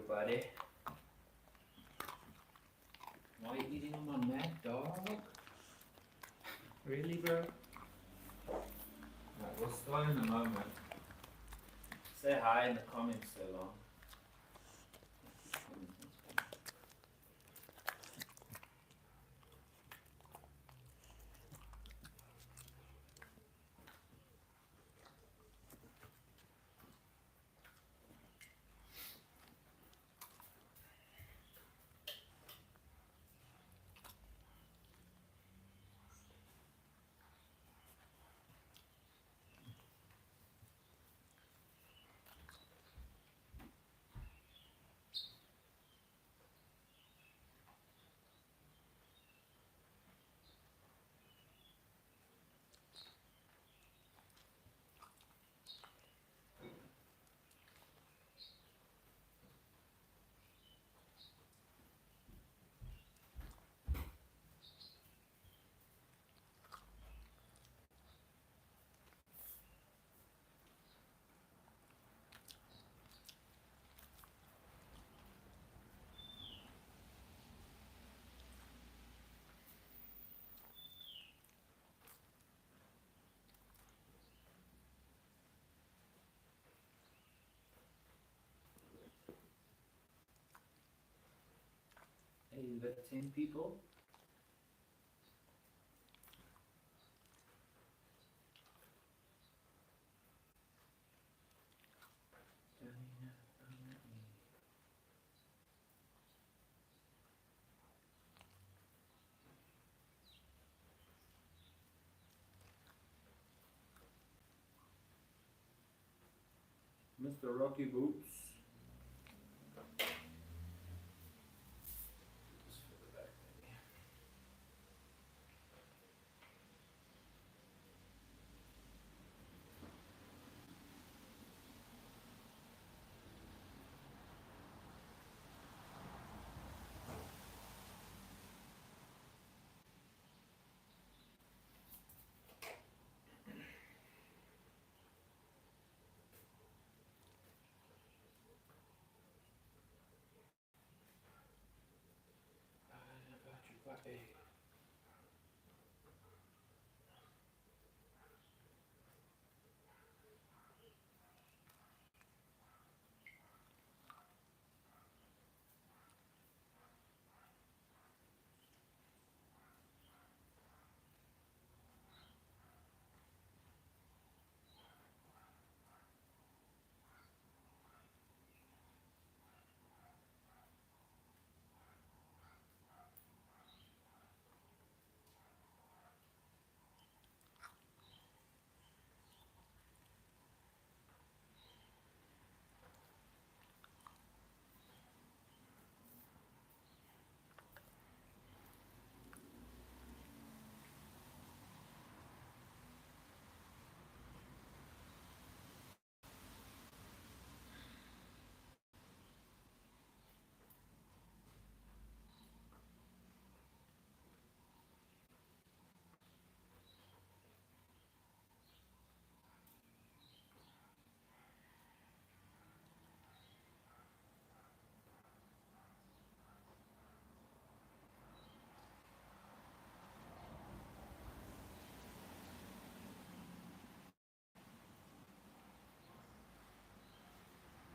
buddy. Why are you eating on my mat, dog? Really, bro? Alright, we'll start in a moment. Say hi in the comments so long. Hey, you got 10 people? Mr. Rocky Boots. Just for the back, maybe.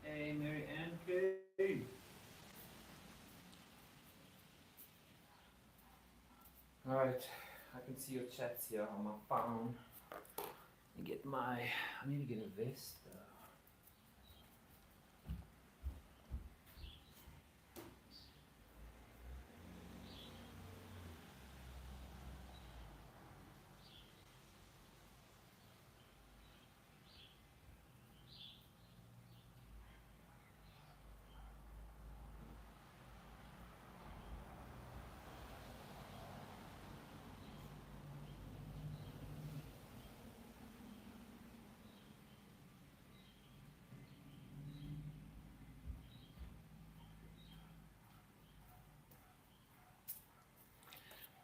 Hey, Mary Ann K. Alright, I can see your chats here on my phone. I need to get a vest.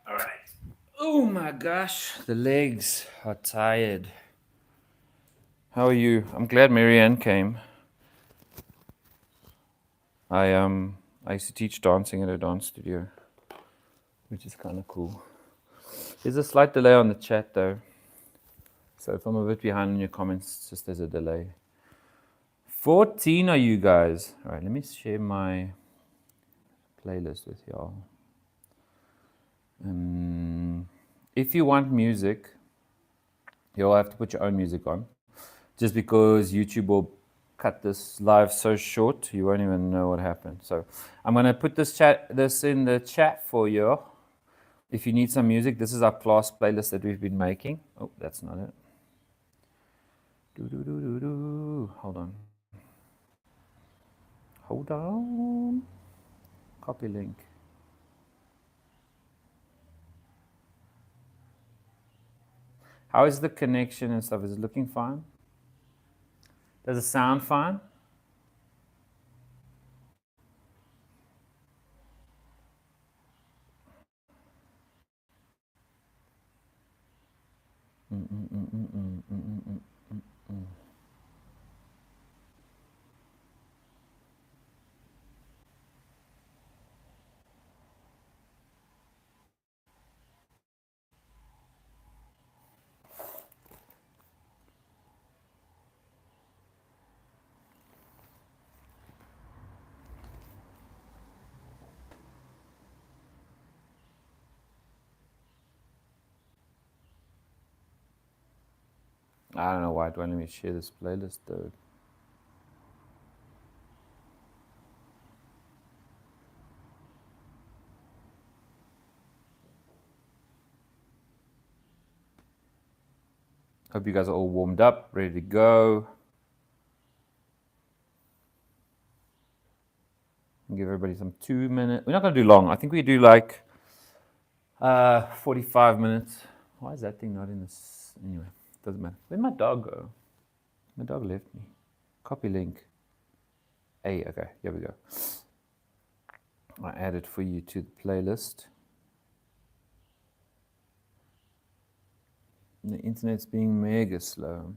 Alright. Oh my gosh, the legs are tired. How are you? I'm glad Marianne came. I used to teach dancing at a dance studio, which is kind of cool. There's a slight delay on the chat though, so if I'm a bit behind in your comments, it's just there's a delay. 14 are you guys? All right, let me share my playlist with y'all. If you want music, you'll have to put your own music on. Just because YouTube will cut this live so short, you won't even know what happened. So I'm gonna put this in the chat for you. If you need some music, this is our class playlist that we've been making. Oh, that's not it. Hold on. Hold on. Copy link. How is the connection and stuff? Is it looking fine? Does it sound fine? I don't know why it won't let me share this playlist though. Hope you guys are all warmed up, ready to go. Give everybody some 2 minutes. We're not going to do long. I think we do like 45 minutes. Why is that thing not in this? Anyway, doesn't matter. Where'd my dog go? My dog left me. Copy link. Hey, okay, here we go. I added for you to the playlist. The internet's being mega slow.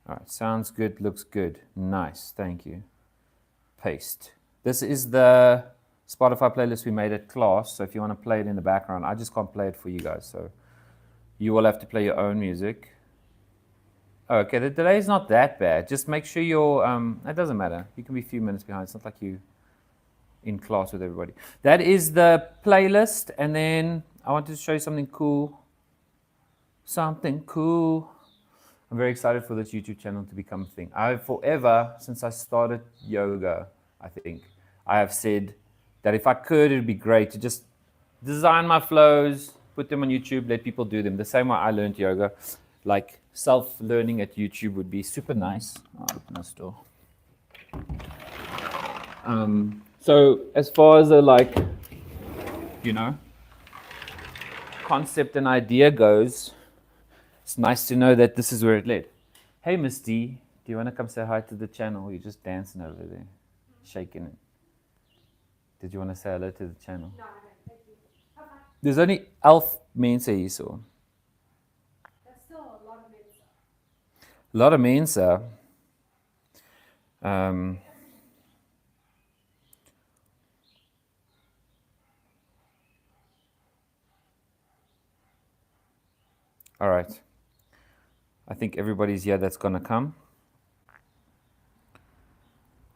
All right, sounds good, looks good. Nice, thank you. Paste. This is the Spotify playlist we made at class, so if you want to play it in the background, I just can't play it for you guys, so you will have to play your own music. Okay, the delay is not that bad. Just make sure you're, it doesn't matter. You can be a few minutes behind. It's not like you in class with everybody. That is the playlist, and then I wanted to show you something cool. Something cool. I'm very excited for this YouTube channel to become a thing. I've forever, since I started yoga, I think, I have said that if I could, it'd be great to just design my flows, put them on YouTube, let people do them. The same way I learned yoga. Like self-learning at YouTube would be super nice. Oh, open this door. So as far as a concept and idea goes, it's nice to know that this is where it led. Hey, Miss D, do you want to come say hi to the channel? You're just dancing over there, shaking it. Did you want to say hello to the channel? No, I don't. Thank you. Bye-bye. There's only 11 mense hier so. That's still a lot of mense. A lot of mense. All right. I think everybody's here that's going to come.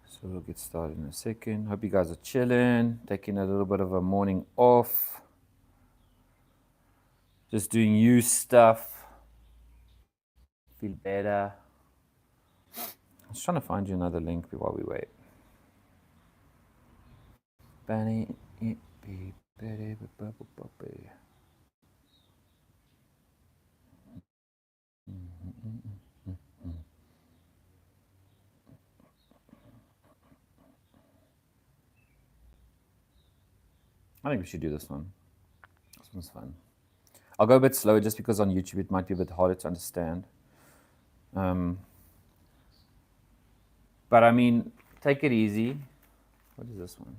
So we'll get started in a second. Hope you guys are chilling, taking a little bit of a morning off. Just doing you stuff. Feel better. I was trying to find you another link while we wait. I think we should do this one. This one's fun. I'll go a bit slower just because on YouTube it might be a bit harder to understand. But I mean, take it easy. What is this one?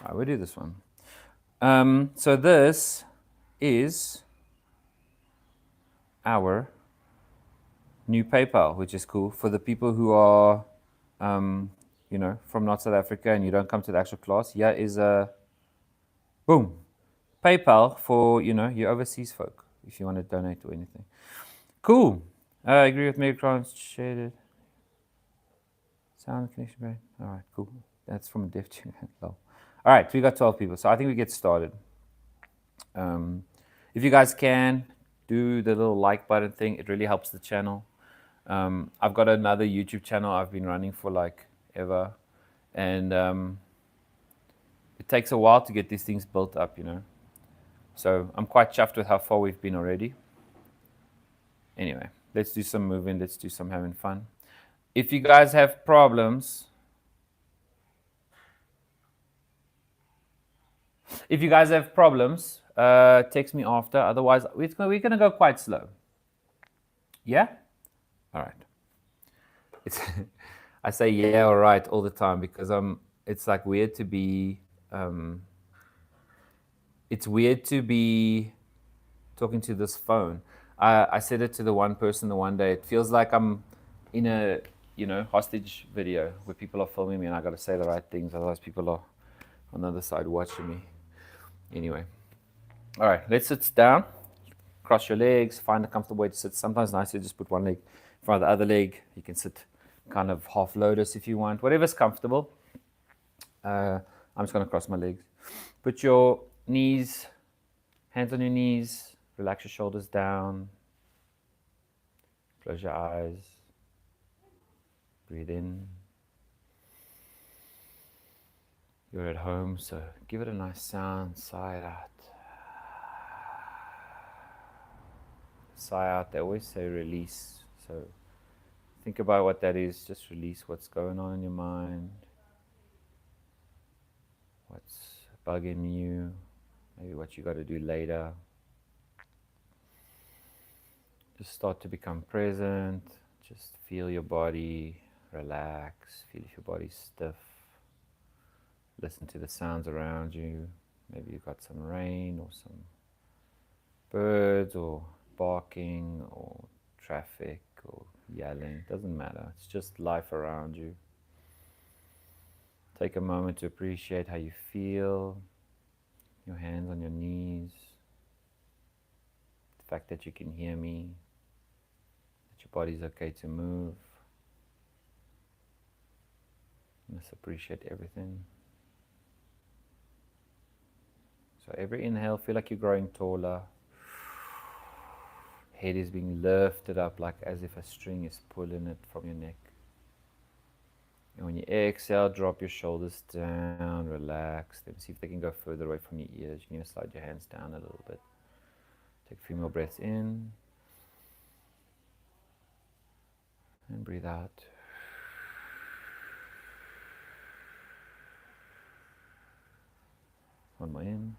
All right, we'll do this one. So this is our new PayPal, which is cool for the people who are, from not South Africa and you don't come to the actual class. Here is a boom PayPal for your overseas folk if you want to donate or anything. Cool. I agree with Megatrons. Shaded sound connection. Right. All right. Cool. That's from a dev tune. All right. We got 12 people, so I think we get started. If you guys can do the little like button thing, it really helps the channel. I've got another YouTube channel I've been running for like ever, and it takes a while to get these things built up, So I'm quite chuffed with how far we've been already. Anyway, let's do some moving. Let's do some having fun. If you guys have problems, text me after. Otherwise, we're going to go quite slow. Yeah? All right. I say yeah, all right all the time because it's like weird to be talking to this phone. I said it to the one person the one day. It feels like I'm in a hostage video where people are filming me and I got to say the right things, otherwise people are on the other side watching me. Anyway, all right, let's sit down, cross your legs, find a comfortable way to sit. Sometimes nice to just put one leg in front of the other leg. You can sit kind of half lotus if you want, whatever's comfortable. I'm just going to cross my legs. Put your knees, hands on your knees, relax your shoulders down, close your eyes, breathe in. You're at home, so give it a nice sound, sigh it out. Sigh out, they always say release, so think about what that is. Just release what's going on in your mind, what's bugging you, maybe what you got to do later. Just start to become present. Just feel your body relax, feel if your body's stiff. Listen to the sounds around you. Maybe you've got some rain or some birds or barking or traffic or yelling. Doesn't matter. It's just life around you. Take a moment to appreciate how you feel. Your hands on your knees. The fact that you can hear me. That your body's okay to move. Just appreciate everything. So every inhale, feel like you're growing taller. Head is being lifted up like as if a string is pulling it from your neck. And when you exhale, drop your shoulders down, relax them. See if they can go further away from your ears. You can slide your hands down a little bit. Take a few more breaths in. And breathe out. One more in.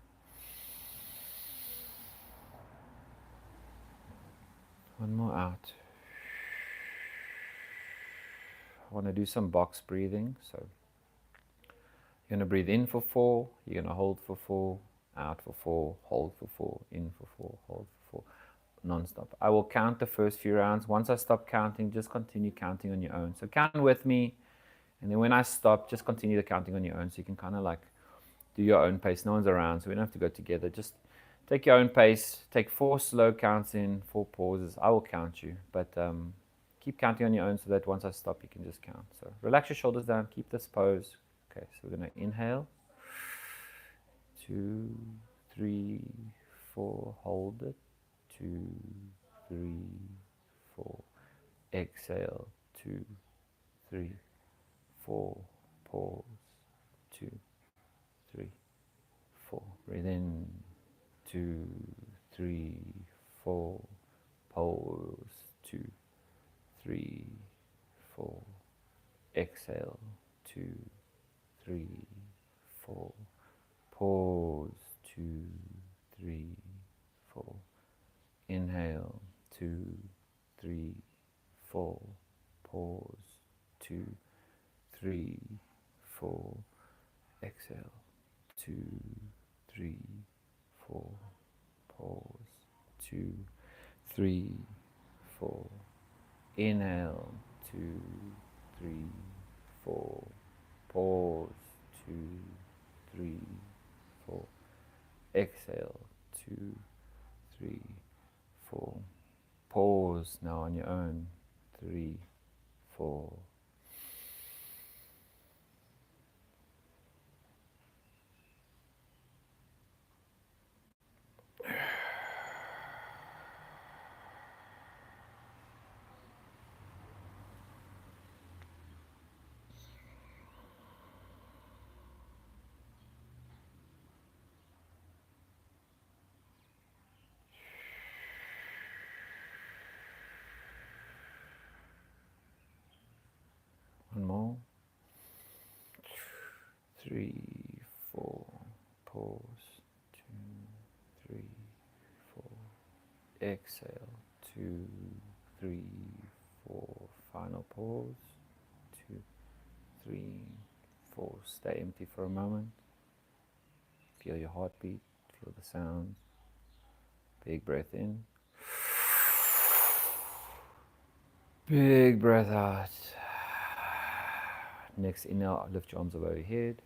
One more out. I want to do some box breathing. So you're going to breathe in for 4. You're going to hold for 4. Out for 4. Hold for 4. In for 4. Hold for 4. Non-stop. I will count the first few rounds. Once I stop counting, just continue counting on your own. So count with me. And then when I stop, just continue the counting on your own. So you can kind of like do your own pace. No one's around, so we don't have to go together. Just take your own pace. Take 4 slow counts in, 4 pauses. I will count you, but keep counting on your own so that once I stop, you can just count. So relax your shoulders down. Keep this pose. Okay, so we're going to inhale. 2, 3, 4. Hold it. 2, 3, 4. Exhale. 2, 3, 4. Pause. 2, 3, 4. Breathe in. 2, 3, 4. Pause. 2, 3, 4. Exhale. 2, 3, 4. Pause. 2, 3, 4. Inhale. 2, 3, 4. Pause. 2, 3, 4. Exhale. 2, 3, 4. Pause. 2, 3, 4. Inhale, 2, 3, 4. Pause, 2, 3, 4. Exhale, 2, 3, 4. Pause now on your own, 3, 4. One more. 3, 4. Pause. 2, 3, 4. Exhale. 2, 3, 4. Final pause. 2, 3, 4. Stay empty for a moment. Feel your heartbeat. Feel the sounds. Big breath in. Big breath out. Next inhale, lift your arms above your head.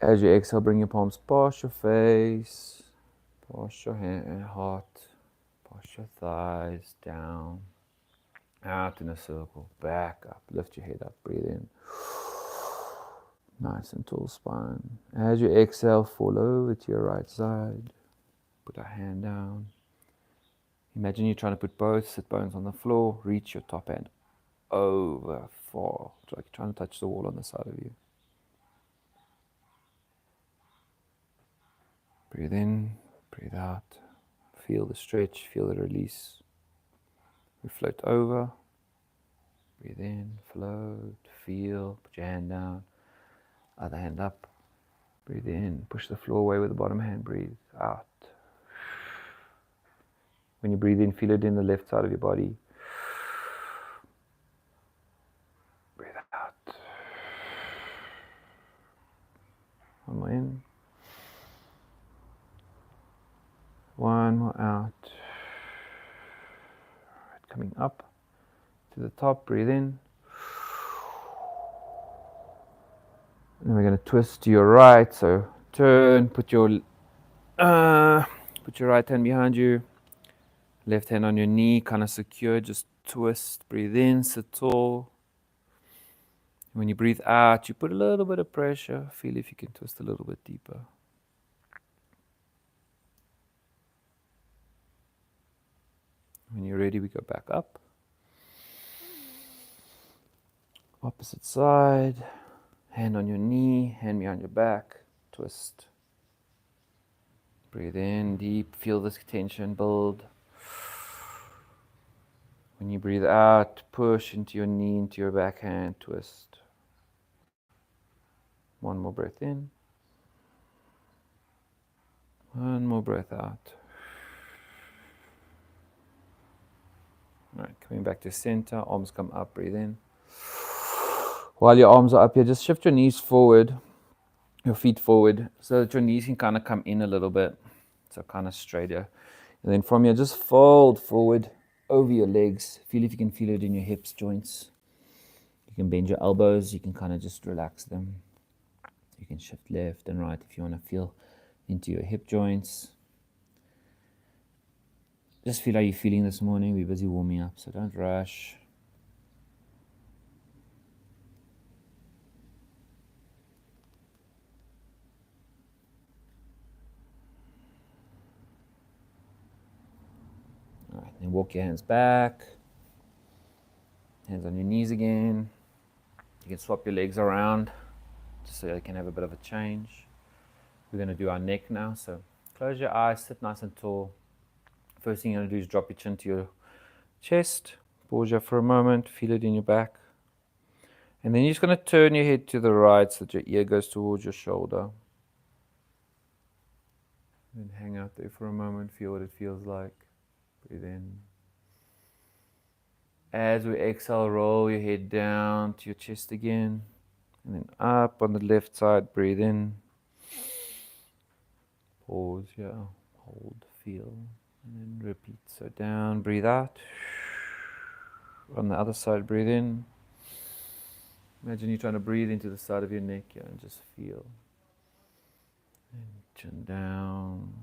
As you exhale, bring your palms past your face, past your heart, past your thighs, down, out in a circle, back up. Lift your head up, breathe in. Nice and tall spine. As you exhale, fall over to your right side. Put a hand down. Imagine you're trying to put both sit bones on the floor. Reach your top hand over far. It's like you're trying to touch the wall on the side of you. Breathe in, breathe out. Feel the stretch, feel the release. We float over. Breathe in, float, feel. Put your hand down. Other hand up. Breathe in, push the floor away with the bottom hand. Breathe out. When you breathe in, feel it in the left side of your body. Breathe out. One more in. One more out. Right, coming up to the top, breathe in. And then we're going to twist to your right. So turn, put your right hand behind you. Left hand on your knee, kind of secure, just twist, breathe in, sit tall. When you breathe out, you put a little bit of pressure. Feel if you can twist a little bit deeper. When you're ready, we go back up. Opposite side, hand on your knee, hand behind your back, twist. Breathe in deep, feel this tension build. When you breathe out, push into your knee, into your back hand, twist. One more breath in. One more breath out. All right, coming back to center, arms come up, breathe in. While your arms are up here, just shift your knees forward, your feet forward, so that your knees can kind of come in a little bit. So kind of straighter. And then from here, just fold forward over your legs. Feel if you can feel it in your hips, joints. You can bend your elbows. You can kind of just relax them. You can shift left and right if you want to feel into your hip joints. Just feel how you're feeling this morning. We're busy warming up, so don't rush. All right, then walk your hands back. Hands on your knees again. You can swap your legs around just so you can have a bit of a change. We're going to do our neck now, so close your eyes, sit nice and tall. First thing you're going to do is drop your chin to your chest. Pause here for a moment, feel it in your back. And then you're just going to turn your head to the right so that your ear goes towards your shoulder. And hang out there for a moment, feel what it feels like. Breathe in. As we exhale, roll your head down to your chest again. And then up on the left side, breathe in. Pause here, hold, feel, and then repeat. So down, breathe out. On the other side, breathe in. Imagine you're trying to breathe into the side of your neck here and just feel. And chin down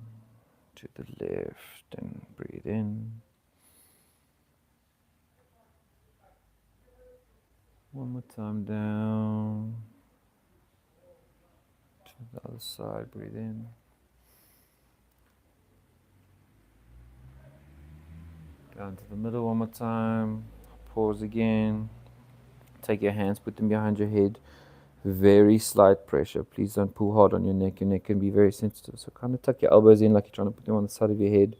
to the left and breathe in. One more time down to the other side, breathe in. Down to the middle one more time. Pause again. Take your hands, put them behind your head. Very slight pressure. Please don't pull hard on your neck. Your neck can be very sensitive. So kind of tuck your elbows in like you're trying to put them on the side of your head.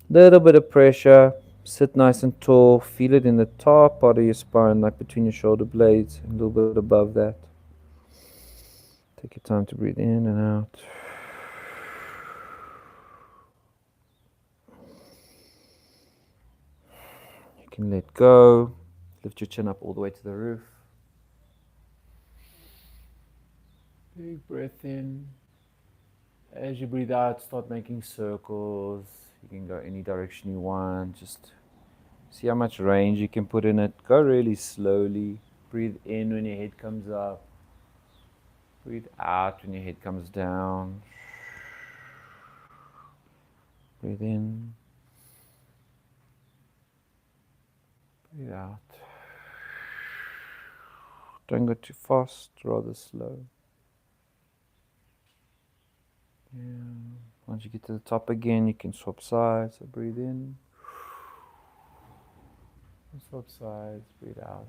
Little bit of pressure. Sit nice and tall. Feel it in the top part of your spine, like between your shoulder blades, and a little bit above that. Take your time to breathe in and out. You can let go. Lift your chin up all the way to the roof. Big breath in. As you breathe out, start making circles. You can go any direction you want. Just see how much range you can put in it. Go really slowly. Breathe in when your head comes up. Breathe out when your head comes down. Breathe in. Breathe out. Don't go too fast, rather slow. Yeah. Once you get to the top again, you can swap sides. So breathe in. Swap sides. Breathe out.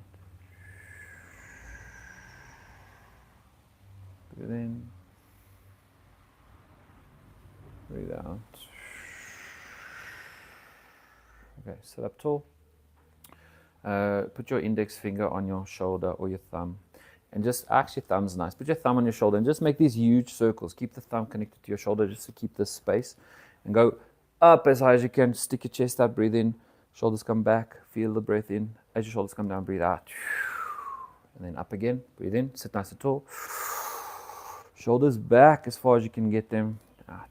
Breathe in. Breathe out. Okay, sit up tall. Put your index finger on your shoulder or your thumb. And just, actually thumb's nice. Put your thumb on your shoulder and just make these huge circles. Keep the thumb connected to your shoulder just to keep this space. And go up as high as you can. Stick your chest out, breathe in. Shoulders come back. Feel the breath in. As your shoulders come down, breathe out. And then up again. Breathe in. Sit nice and tall. Shoulders back as far as you can get them. Out.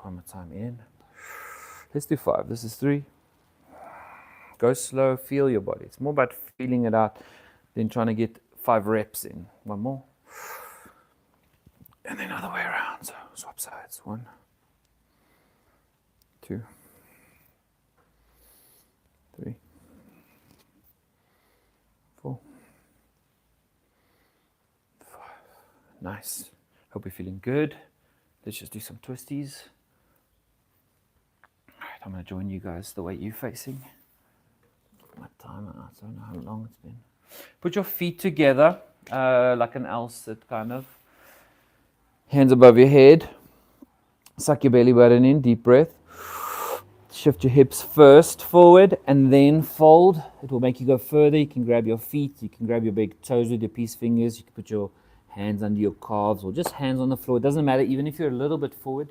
One more time in. Let's do 5. This is 3. Go slow. Feel your body. It's more about feeling it out than trying to get 5 reps in. One more. And then other way around. So swap sides. 1, 2, 3, 4, 5. Nice. Hope you're feeling good. Let's just do some twisties. All right, I'm going to join you guys the way you're facing. My timer, I don't know how long it's been. Put your feet together, like an L sit kind of. Hands above your head. Suck your belly button in, deep breath. Shift your hips first forward and then fold. It will make you go further. You can grab your feet. You can grab your big toes with your peace fingers. You can put your hands under your calves or just hands on the floor. It doesn't matter, even if you're a little bit forward.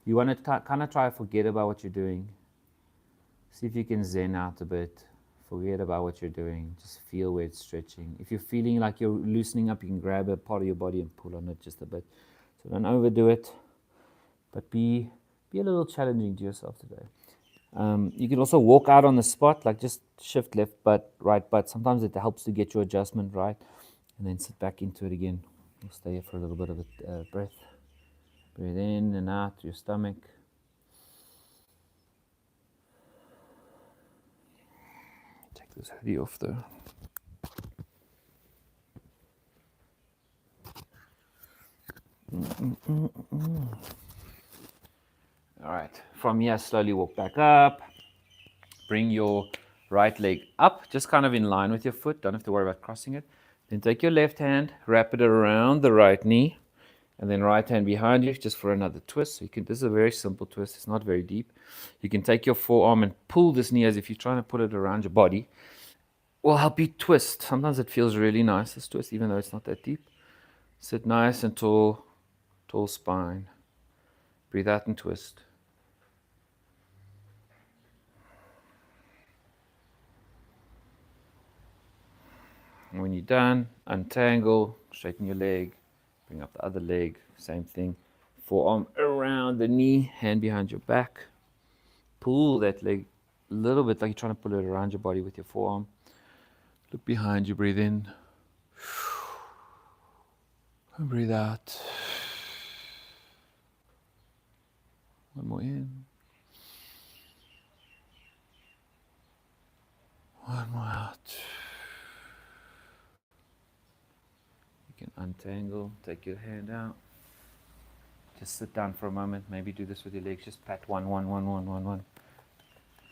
You want to kind of try to forget about what you're doing. See if you can zen out a bit. Forget about what you're doing. Just feel where it's stretching. If you're feeling like you're loosening up, you can grab a part of your body and pull on it just a bit. So don't overdo it, but be a little challenging to yourself today. You can also walk out on the spot, like just shift left butt, right butt. Sometimes it helps to get your adjustment right, and then sit back into it again. We'll stay here for a little bit of a breath. Breathe in and out through your stomach. Take this hoodie off though. All right, from here, slowly walk back up. Bring your right leg up, just kind of in line with your foot. Don't have to worry about crossing it. Then take your left hand, wrap it around the right knee, and then right hand behind you just for another twist. So this is a very simple twist. It's not very deep. You can take your forearm and pull this knee as if you're trying to put it around your body. Will help you twist. Sometimes it feels really nice, this twist, even though it's not that deep. Sit nice and tall, tall spine. Breathe out and twist. And when you're done, untangle, straighten your leg, bring up the other leg, same thing. Forearm around the knee, hand behind your back. Pull that leg a little bit like you're trying to pull it around your body with your forearm. Look behind you, breathe in. And breathe out. One more in. One more out. You can untangle, take your hand out. Just sit down for a moment. Maybe do this with your legs. Just pat one.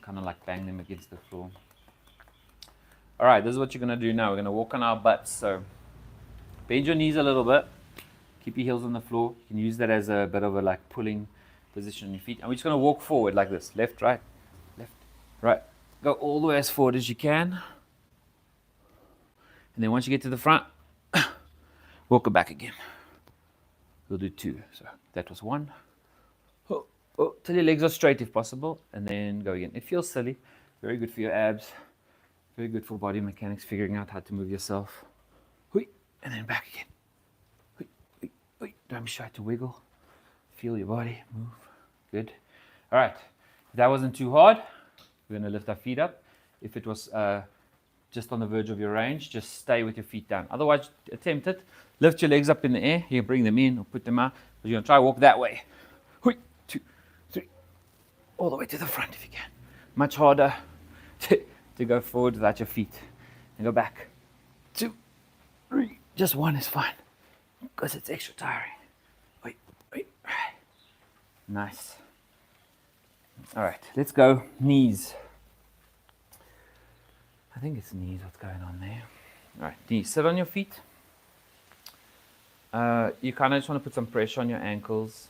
Kind of like bang them against the floor. All right, this is what you're going to do now. We're going to walk on our butts. So bend your knees a little bit. Keep your heels on the floor. You can use that as a bit of a like pulling position on your feet. And we're just going to walk forward like this. Left, right, right. Go all the way as forward as you can. And then once you get to the front, walk it back again. We'll do 2. So that was 1. Till your legs are straight if possible. And then go again. It feels silly. Very good for your abs. Very good for body mechanics, figuring out how to move yourself. And then back again. Don't be shy to wiggle. Feel your body move. Good. All right. If that wasn't too hard, we're going to lift our feet up. If it was just on the verge of your range, just stay with your feet down. Otherwise, attempt it. Lift your legs up in the air. You can bring them in or put them out. But you're going to try to walk that way. 2, 3. All the way to the front if you can. Much harder to go forward without your feet. And go back. 2, 3. Just 1 is fine. Because it's extra tiring. Wait. Nice. All right, let's go knees. I think it's knees, what's going on there. All right, knees. Sit on your feet. You kind of just want to put some pressure on your ankles.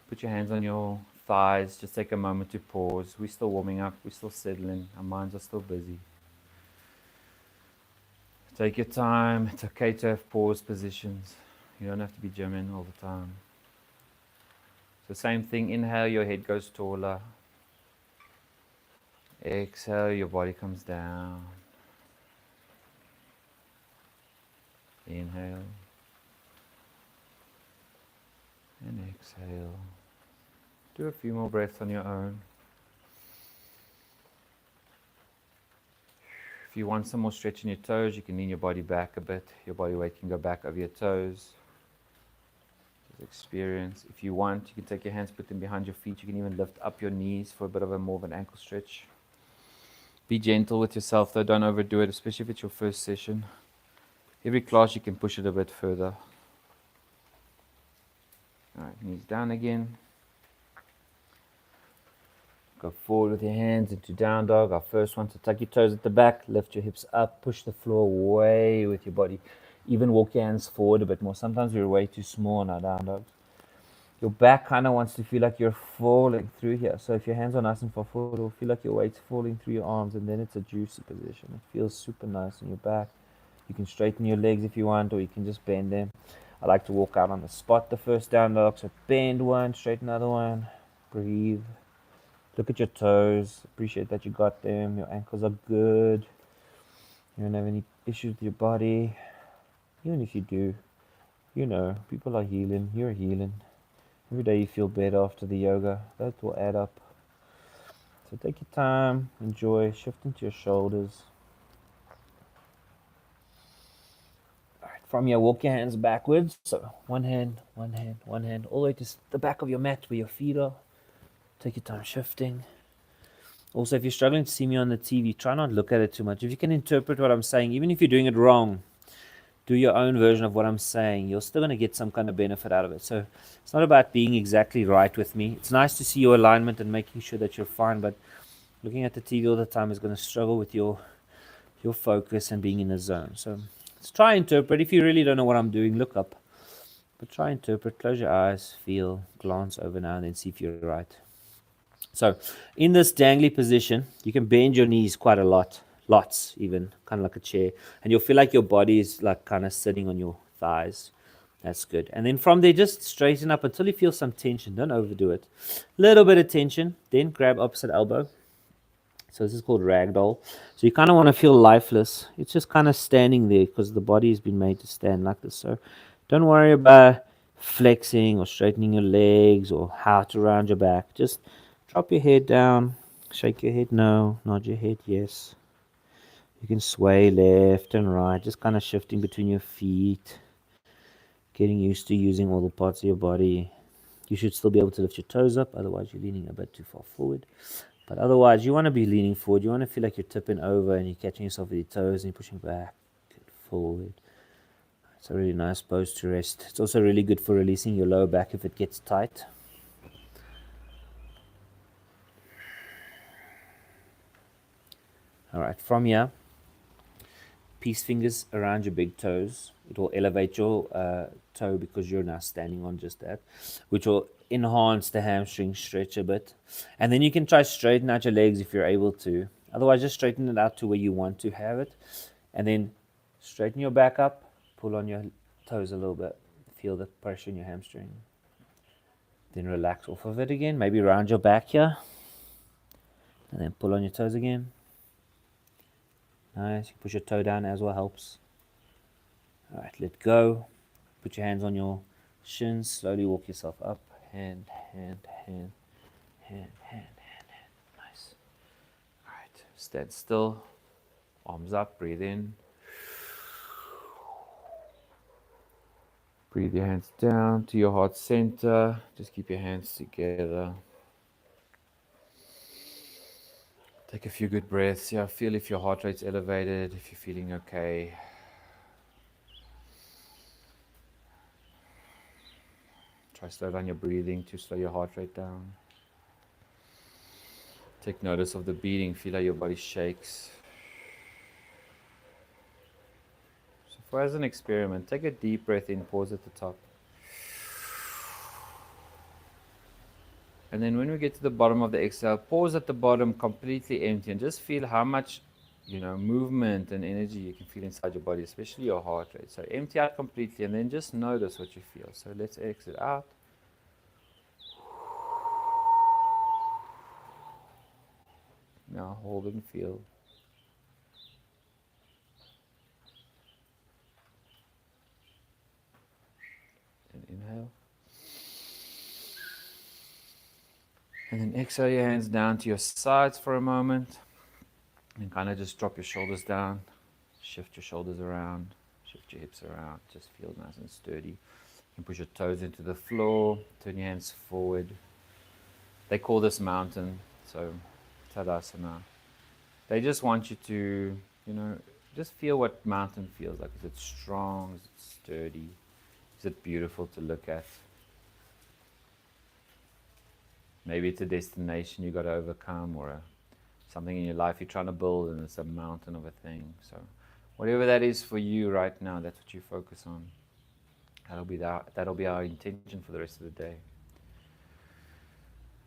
Put your hands on your thighs. Just take a moment to pause. We're still warming up. We're still settling. Our minds are still busy. Take your time. It's okay to have pause positions. You don't have to be gymming all the time. So same thing. Inhale, your head goes taller. Exhale, your body comes down. Inhale. And exhale. Do a few more breaths on your own. If you want some more stretch in your toes, you can lean your body back a bit. Your body weight can go back over your toes. Just experience. If you want, you can take your hands, put them behind your feet. You can even lift up your knees for a bit of a more of an ankle stretch. Be gentle with yourself though, don't overdo it, especially if it's your first session. Every class you can push it a bit further. Alright, knees down again. Go forward with your hands into down dog. Our first one, so tuck your toes at the back, lift your hips up, push the floor away with your body. Even walk your hands forward a bit more. Sometimes we're way too small in our down dogs. Your back kind of wants to feel like you're falling through here. So if your hands are nice and far forward, it'll feel like your weight's falling through your arms, and then it's a juicy position. It feels super nice in your back. You can straighten your legs if you want, or you can just bend them. I like to walk out on the spot the first down dog. So bend one, straighten another one, breathe. Look at your toes. Appreciate that you got them. Your ankles are good. You don't have any issues with your body. Even if you do, you know, people are healing. You're healing. Every day you feel better after the yoga. That will add up. So take your time. Enjoy. Shift into your shoulders. All right. From here, walk your hands backwards. So one hand, all the way to the back of your mat where your feet are. Take your time shifting. Also, if you're struggling to see me on the TV, try not to look at it too much. If you can interpret what I'm saying, even if you're doing it wrong, do your own version of what I'm saying. You're still going to get some kind of benefit out of it. So it's not about being exactly right with me. It's nice to see your alignment and making sure that you're fine, but looking at the TV all the time is going to struggle with your focus and being in the zone. So let's try and interpret. If you really don't know what I'm doing, look up. But try and interpret. Close your eyes, feel, glance over now, and then see if you're right. So in this dangly position, you can bend your knees quite a lot, lots even, kind of like a chair, and you'll feel like your body is like kind of sitting on your thighs. That's good. And then from there, just straighten up until you feel some tension. Don't overdo it. Little bit of tension, then grab opposite elbow. So this is called ragdoll. So you kind of want to feel lifeless. It's just kind of standing there because the body has been made to stand like this. So don't worry about flexing or straightening your legs or how to round your back, just drop your head down, shake your head no, nod your head yes. You can sway left and right, just kind of shifting between your feet, getting used to using all the parts of your body. You should still be able to lift your toes up, otherwise, you're leaning a bit too far forward. But otherwise, you want to be leaning forward. You want to feel like you're tipping over and you're catching yourself with your toes and you're pushing back and forward. It's a really nice pose to rest. It's also really good for releasing your lower back if it gets tight. All right, from here, peace fingers around your big toes. It will elevate your toe because you're now standing on just that, which will enhance the hamstring stretch a bit. And then you can try straighten out your legs if you're able to. Otherwise, just straighten it out to where you want to have it. And then straighten your back up, pull on your toes a little bit. Feel the pressure in your hamstring. Then relax off of it again. Maybe round your back here. And then pull on your toes again. Nice. You push your toe down as well, helps. All right, let go. Put your hands on your shins. Slowly walk yourself up. Hand, hand, hand, hand, hand, hand, hand. Nice. All right, stand still. Arms up. Breathe in. Breathe your hands down to your heart center. Just keep your hands together. Take a few good breaths. Yeah, feel if your heart rate's elevated, if you're feeling okay. Try slow down your breathing to slow your heart rate down. Take notice of the beating. Feel how your body shakes. So for as an experiment, take a deep breath in, pause at the top. And then when we get to the bottom of the exhale, pause at the bottom, completely empty, and just feel how much, movement and energy you can feel inside your body, especially your heart rate. So empty out completely, and then just notice what you feel. So let's exit out. Now hold and feel. And inhale. And then exhale your hands down to your sides for a moment. And kind of just drop your shoulders down. Shift your shoulders around. Shift your hips around. Just feel nice and sturdy. You can push your toes into the floor. Turn your hands forward. They call this mountain. So Tadasana. They just want you to, just feel what mountain feels like. Is it strong? Is it sturdy? Is it beautiful to look at? Maybe it's a destination you got to overcome, or something in your life you're trying to build, and it's a mountain of a thing. So whatever that is for you right now, that's what you focus on. That'll be our intention for the rest of the day.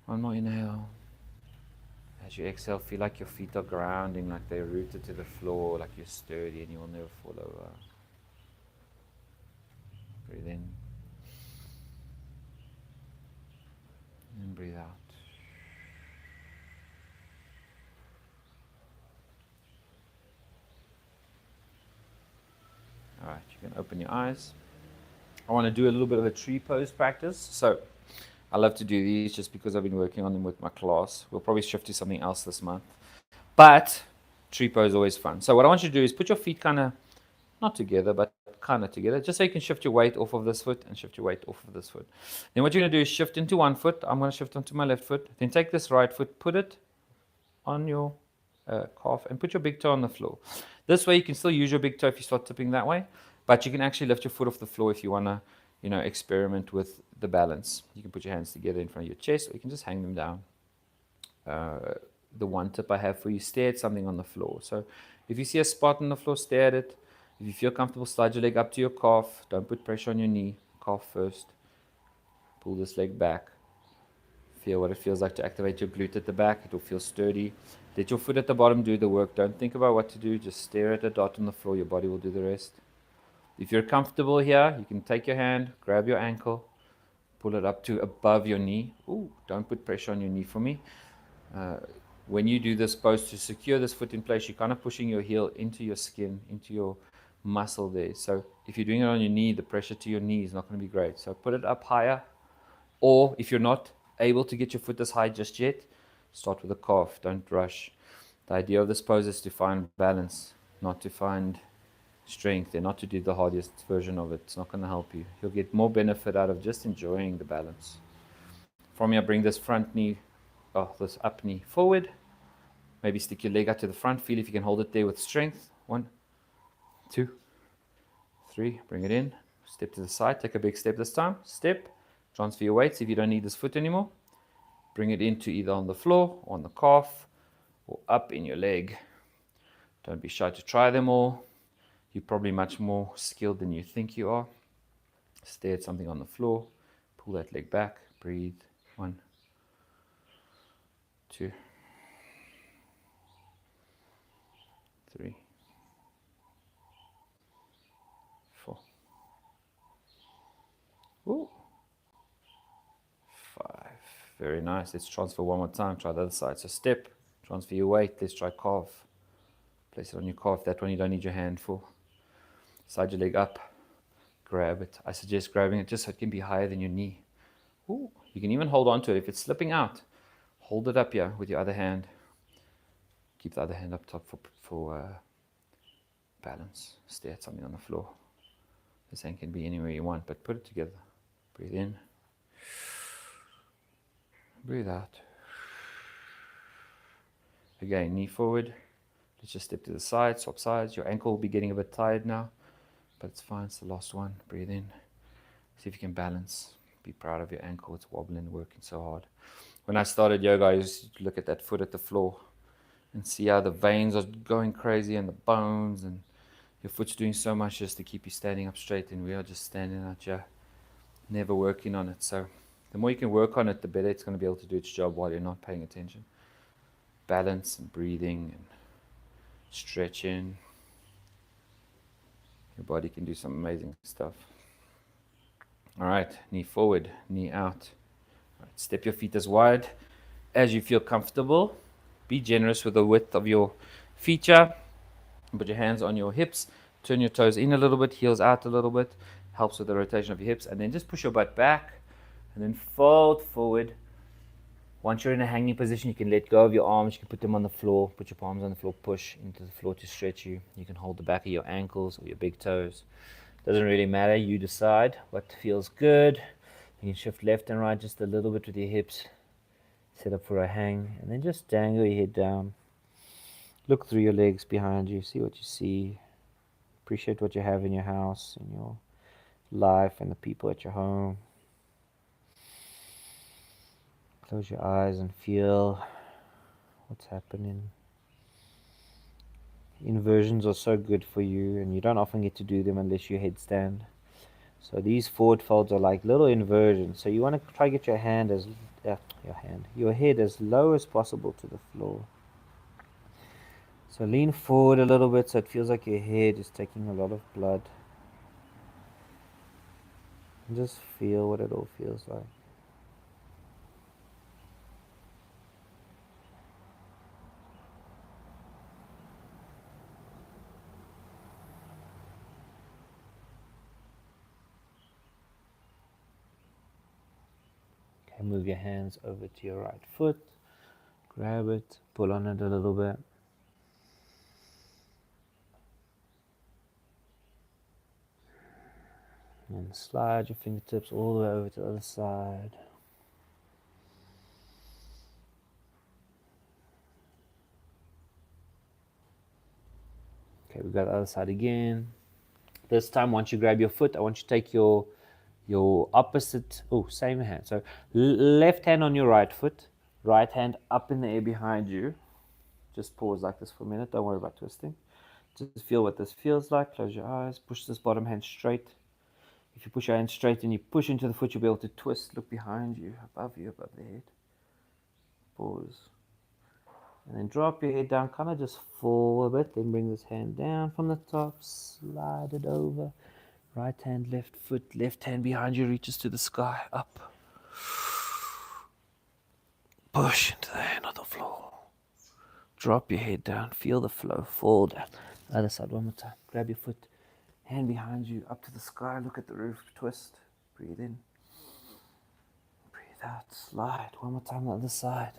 One more inhale. As you exhale, feel like your feet are grounding, like they're rooted to the floor, like you're sturdy and you will never fall over. Breathe in. And breathe out. All right, you can open your eyes. I want to do a little bit of a tree pose practice. So I love to do these just because I've been working on them with my class. We'll probably shift to something else this month. But tree pose is always fun. So what I want you to do is put your feet kind of, not together, but kind of together, just so you can shift your weight off of this foot and shift your weight off of this foot. Then what you're going to do is shift into one foot. I'm going to shift onto my left foot. Then take this right foot, put it on your calf, and put your big toe on the floor. This way you can still use your big toe if you start tipping that way, but you can actually lift your foot off the floor if you want to, experiment with the balance. You can put your hands together in front of your chest, or you can just hang them down. The one tip I have for you, stare at something on the floor. So if you see a spot on the floor, stare at it. If you feel comfortable, slide your leg up to your calf. Don't put pressure on your knee. Calf first. Pull this leg back. Feel what it feels like to activate your glute at the back. It will feel sturdy. Let your foot at the bottom do the work. Don't think about what to do. Just stare at the dot on the floor. Your body will do the rest. If you're comfortable here, you can take your hand, grab your ankle, pull it up to above your knee. Ooh, don't put pressure on your knee for me. When you do this pose, to secure this foot in place, you're kind of pushing your heel into your skin, into your muscle there. So if you're doing it on your knee, the pressure to your knee is not going to be great. So put it up higher. Or if you're not able to get your foot this high just yet, start with the calf. Don't rush. The idea of this pose is to find balance, not to find strength, and not to do the hardest version of it. It's not going to help you. You'll get more benefit out of just enjoying the balance. From here, bring this front knee, this up knee forward. Maybe stick your leg out to the front. Feel if you can hold it there with strength. 1, 2, 3. Bring it in. Step to the side. Take a big step this time. Step. Transfer your weight. See if you don't need this foot anymore. Bring it into either on the floor, or on the calf, or up in your leg. Don't be shy to try them all. You're probably much more skilled than you think you are. Stay at something on the floor. Pull that leg back. Breathe. 1, 2, 3, 4. Ooh. 5. Very nice. Let's transfer one more time. Try the other side. So step, transfer your weight. Let's try calf. Place it on your calf. That one you don't need your hand for. Slide your leg up. Grab it. I suggest grabbing it just so it can be higher than your knee. Ooh. You can even hold on to it. If it's slipping out, hold it up here with your other hand. Keep the other hand up top for balance. Stay at something on the floor. This hand can be anywhere you want, but put it together. Breathe in. Breathe out. Again, knee forward. Let's just step to the side, swap sides. Your ankle will be getting a bit tired now, but it's fine. It's the last one. Breathe in. See if you can balance. Be proud of your ankle. It's wobbling, working so hard. When I started yoga, I used to look at that foot at the floor and see how the veins are going crazy and the bones, and your foot's doing so much just to keep you standing up straight, and we are just standing out here, never working on it. So the more you can work on it, the better it's going to be able to do its job while you're not paying attention. Balance and breathing and stretching. Your body can do some amazing stuff. All right, knee forward, knee out. All right, step your feet as wide as you feel comfortable. Be generous with the width of your feature. Put your hands on your hips. Turn your toes in a little bit, heels out a little bit. Helps with the rotation of your hips. And then just push your butt back and then fold forward. Once you're in a hanging position, you can let go of your arms. You can put them on the floor. Put your palms on the floor. Push into the floor to stretch you. You can hold the back of your ankles or your big toes. Doesn't really matter. You decide what feels good. You can shift left and right just a little bit with your hips. Set up for a hang. And then just dangle your head down. Look through your legs behind you. See what you see. Appreciate what you have in your house, in your life, and the people at your home. Close your eyes and feel what's happening. Inversions are so good for you, and you don't often get to do them unless you headstand. So these forward folds are like little inversions. So you want to try to get your head as low as possible to the floor. So lean forward a little bit so it feels like your head is taking a lot of blood. And just feel what it all feels like. Okay, move your hands over to your right foot. Grab it, pull on it a little bit. And slide your fingertips all the way over to the other side. Okay, we got the other side again. This time, once you grab your foot, I want you to take your opposite, same hand. So left hand on your right foot, right hand up in the air behind you. Just pause like this for a minute. Don't worry about twisting. Just feel what this feels like. Close your eyes. Push this bottom hand straight. If you push your hand straight and you push into the foot, you'll be able to twist. Look behind you, above the head. Pause. And then drop your head down, kind of just fall a bit. Then bring this hand down from the top, slide it over. Right hand, left foot, left hand behind you reaches to the sky, up. Push into the hand on the floor. Drop your head down, feel the flow, fall down. Other side, one more time. Grab your foot, Hand behind you, up to the sky, look at the roof, twist. Breathe in. Breathe out, slide. One more time, the other side.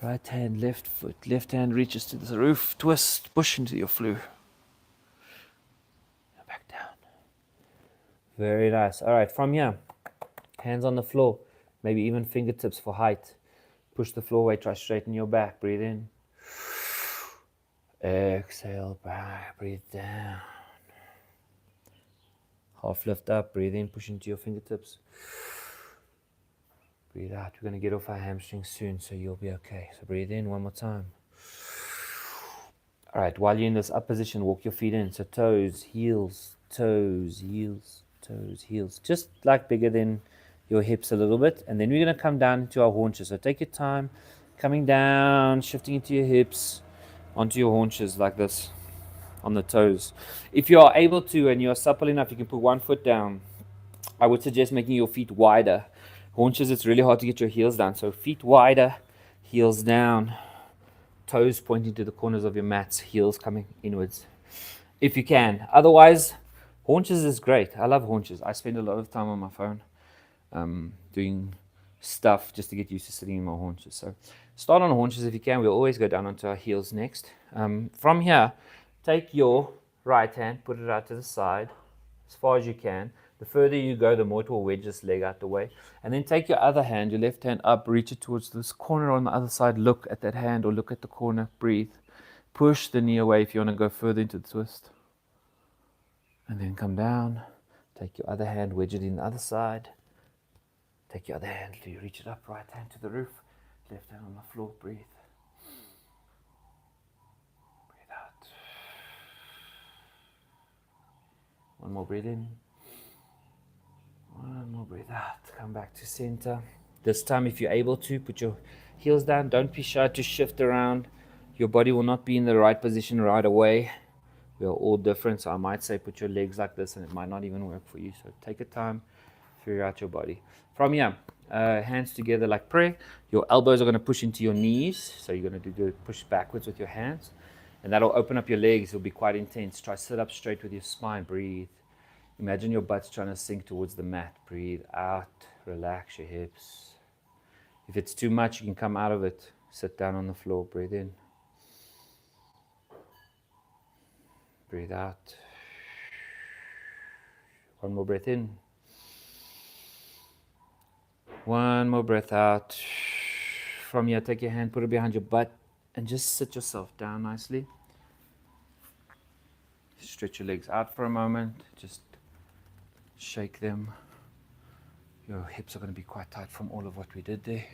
Right hand, left foot. Left hand reaches to the roof, twist, push into your flu. Back down. Very nice. All right, from here, hands on the floor, maybe even fingertips for height. Push the floor away, try straighten your back. Breathe in. Exhale, back, breathe down. Half lift up, breathe in, push into your fingertips. Breathe out. We're going to get off our hamstrings soon, so you'll be okay. So breathe in one more time. All right, while you're in this up position, walk your feet in. So toes, heels, toes, heels, toes, heels. Just like bigger than your hips a little bit. And then we're going to come down into our haunches. So take your time, coming down, shifting into your hips, onto your haunches like this, on the toes. If you are able to and you're supple enough, you can put one foot down. I would suggest making your feet wider. Haunches, it's really hard to get your heels down. So feet wider, heels down, toes pointing to the corners of your mats, heels coming inwards, if you can. Otherwise, haunches is great. I love haunches. I spend a lot of time on my phone doing stuff just to get used to sitting in my haunches. So start on haunches if you can. We'll always go down onto our heels next. From here, take your right hand, put it out to the side as far as you can. The further you go, the more it will wedge this leg out the way. And then take your other hand, your left hand up, reach it towards this corner on the other side. Look at that hand or look at the corner. Breathe. Push the knee away if you want to go further into the twist. And then come down. Take your other hand, wedge it in the other side. Take your other hand, you reach it up, right hand to the roof, left hand on the floor. Breathe. Breathe out. One more breathe in. One more breathe out. Come back to center. This time, if you're able to, put your heels down. Don't be shy to shift around. Your body will not be in the right position right away. We are all different, so I might say put your legs like this and it might not even work for you. So take your time, figure out your body. From here, hands together like prayer. Your elbows are going to push into your knees. So you're going to do the push backwards with your hands. And that'll open up your legs. It'll be quite intense. Try sit up straight with your spine. Breathe. Imagine your butt's trying to sink towards the mat. Breathe out. Relax your hips. If it's too much, you can come out of it. Sit down on the floor. Breathe in. Breathe out. One more breath in. One more breath out. From here, take your hand, put it behind your butt, and just sit yourself down nicely. Stretch your legs out for a moment. Just shake them. Your hips are going to be quite tight from all of what we did there.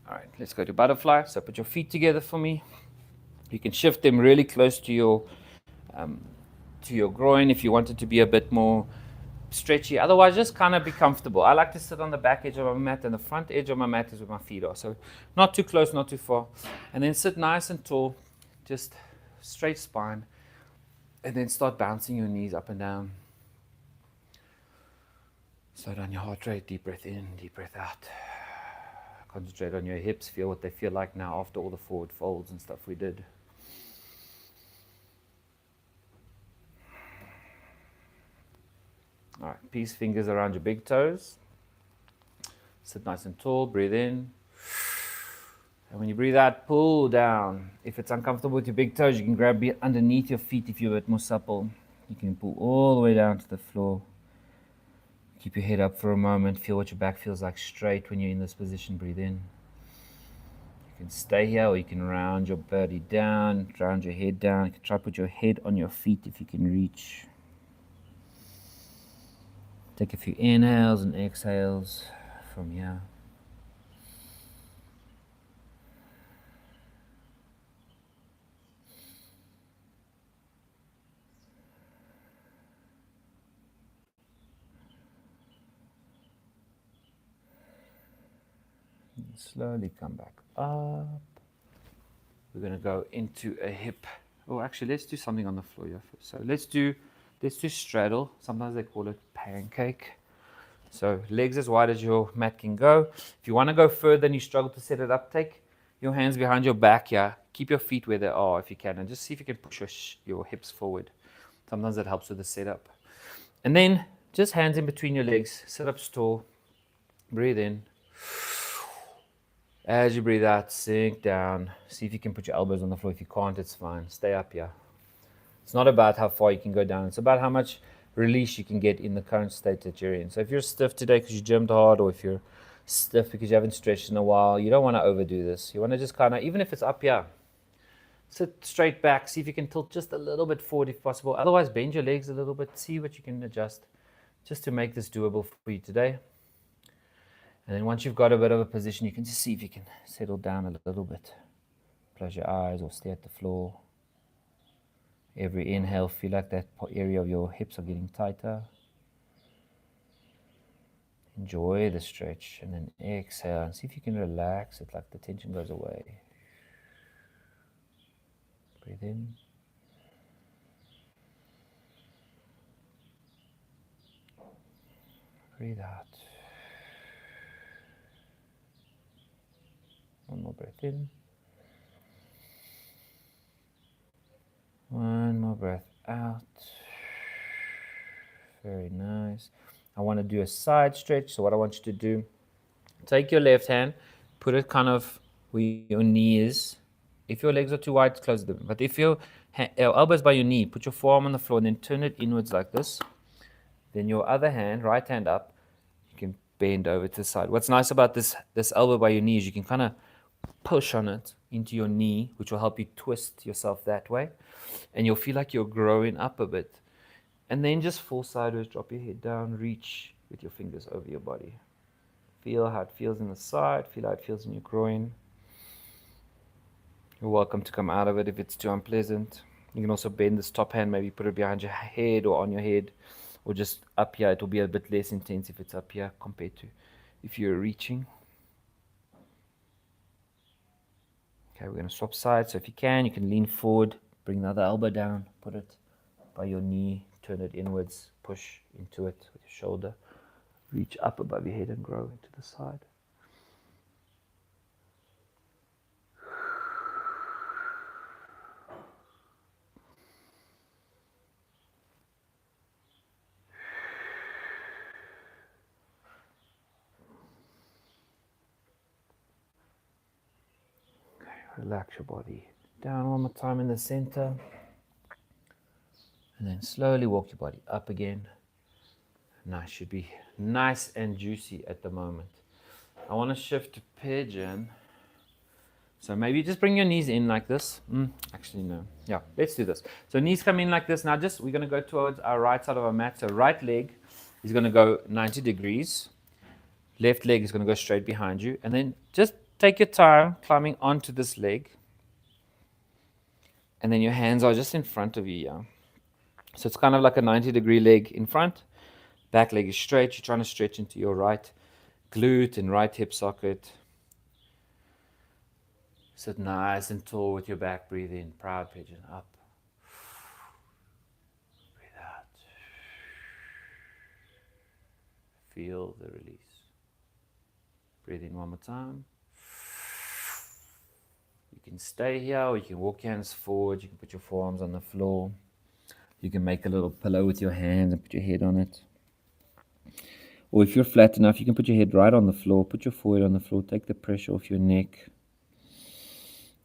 All right, let's go to butterfly. So put your feet together for me. You can shift them really close to your groin if you want it to be a bit more stretchy. Otherwise, just kind of be comfortable. I like to sit on the back edge of my mat, and the front edge of my mat is where my feet are. So not too close, not too far. And then sit nice and tall, just straight spine. And then start bouncing your knees up and down. Slow down your heart rate, deep breath in, deep breath out. Concentrate on your hips, feel what they feel like now after all the forward folds and stuff we did. All right, peace fingers around your big toes. Sit nice and tall, breathe in. And when you breathe out, pull down. If it's uncomfortable with your big toes, you can grab underneath your feet if you're a bit more supple. You can pull all the way down to the floor. Keep your head up for a moment. Feel what your back feels like straight when you're in this position. Breathe in. You can stay here or you can round your body down, round your head down. You can try to put your head on your feet if you can reach. Take a few inhales and exhales from here. Slowly come back up. We're going to go into a hip. Oh, actually, let's do something on the floor here first. So let's do straddle. Sometimes they call it pancake. So legs as wide as your mat can go. If you want to go further and you struggle to set it up, take your hands behind your back here. Keep your feet where they are if you can, and just see if you can push your hips forward. Sometimes it helps with the setup. And then just hands in between your legs, sit up tall, breathe in. As you breathe out, sink down. See if you can put your elbows on the floor. If you can't, it's fine. Stay up here. It's not about how far you can go down. It's about how much release you can get in the current state that you're in. So if you're stiff today because you gymmed hard, or if you're stiff because you haven't stretched in a while, you don't want to overdo this. You want to just kind of, even if it's up here, sit straight back. See if you can tilt just a little bit forward if possible. Otherwise, bend your legs a little bit. See what you can adjust just to make this doable for you today. And then once you've got a bit of a position, you can just see if you can settle down a little bit. Close your eyes or stay at the floor. Every inhale, feel like that area of your hips are getting tighter. Enjoy the stretch, and then exhale and see if you can relax it, like the tension goes away. Breathe in. Breathe out. One more breath in. One more breath out. Very nice. I want to do a side stretch. So what I want you to do, take your left hand, put it kind of where your knee is. If your legs are too wide, close them. But if your elbows by your knee, put your forearm on the floor and then turn it inwards like this. Then your other hand, right hand up, you can bend over to the side. What's nice about this elbow by your knee is you can kind of push on it into your knee, which will help you twist yourself that way. And you'll feel like you're growing up a bit. And then just fall sideways, drop your head down, reach with your fingers over your body. Feel how it feels in the side, feel how it feels in your groin. You're welcome to come out of it if it's too unpleasant. You can also bend this top hand, maybe put it behind your head or on your head, or just up here. It will be a bit less intense if it's up here compared to if you're reaching. Okay, we're going to swap sides. So if you can lean forward, bring the other elbow down, put it by your knee, turn it inwards, push into it with your shoulder, reach up above your head and grow into the side. Relax your body down one more time in the center. And then slowly walk your body up again. Nice, should be nice and juicy at the moment. I want to shift to pigeon. So maybe just bring your knees in like this. Actually, no. Yeah, let's do this. So knees come in like this. Now we're going to go towards our right side of our mat. So right leg is going to go 90 degrees. Left leg is going to go straight behind you. And then just take your time climbing onto this leg. And then your hands are just in front of you, yeah. So it's kind of like a 90-degree leg in front. Back leg is straight. You're trying to stretch into your right glute and right hip socket. Sit nice and tall with your back. Breathe in. Proud pigeon. Up. Breathe out. Feel the release. Breathe in one more time. You can stay here, or you can walk your hands forward. You can put your forearms on the floor. You can make a little pillow with your hands and put your head on it. Or if you're flat enough, you can put your head right on the floor. Put your forehead on the floor. Take the pressure off your neck.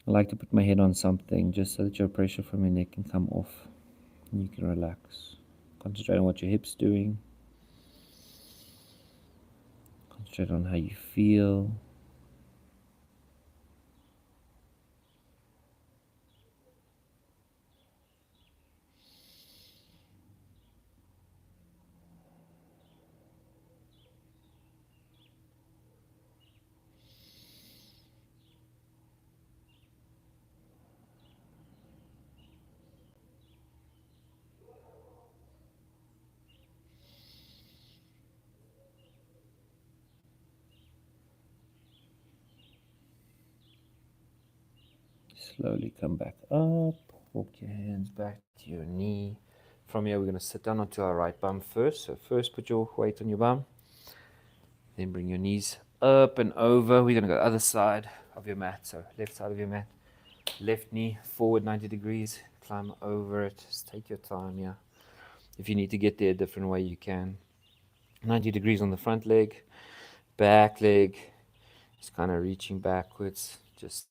I like to put my head on something just so that your pressure from your neck can come off. And you can relax. Concentrate on what your hips doing. Concentrate on how you feel. Slowly come back up. Walk your hands back to your knee. From here, we're going to sit down onto our right bum first. So first, put your weight on your bum. Then bring your knees up and over. We're going to go other side of your mat. So left side of your mat. Left knee forward 90 degrees. Climb over it. Just take your time here. If you need to get there a different way, you can. 90 degrees on the front leg, back leg is kind of reaching backwards. Just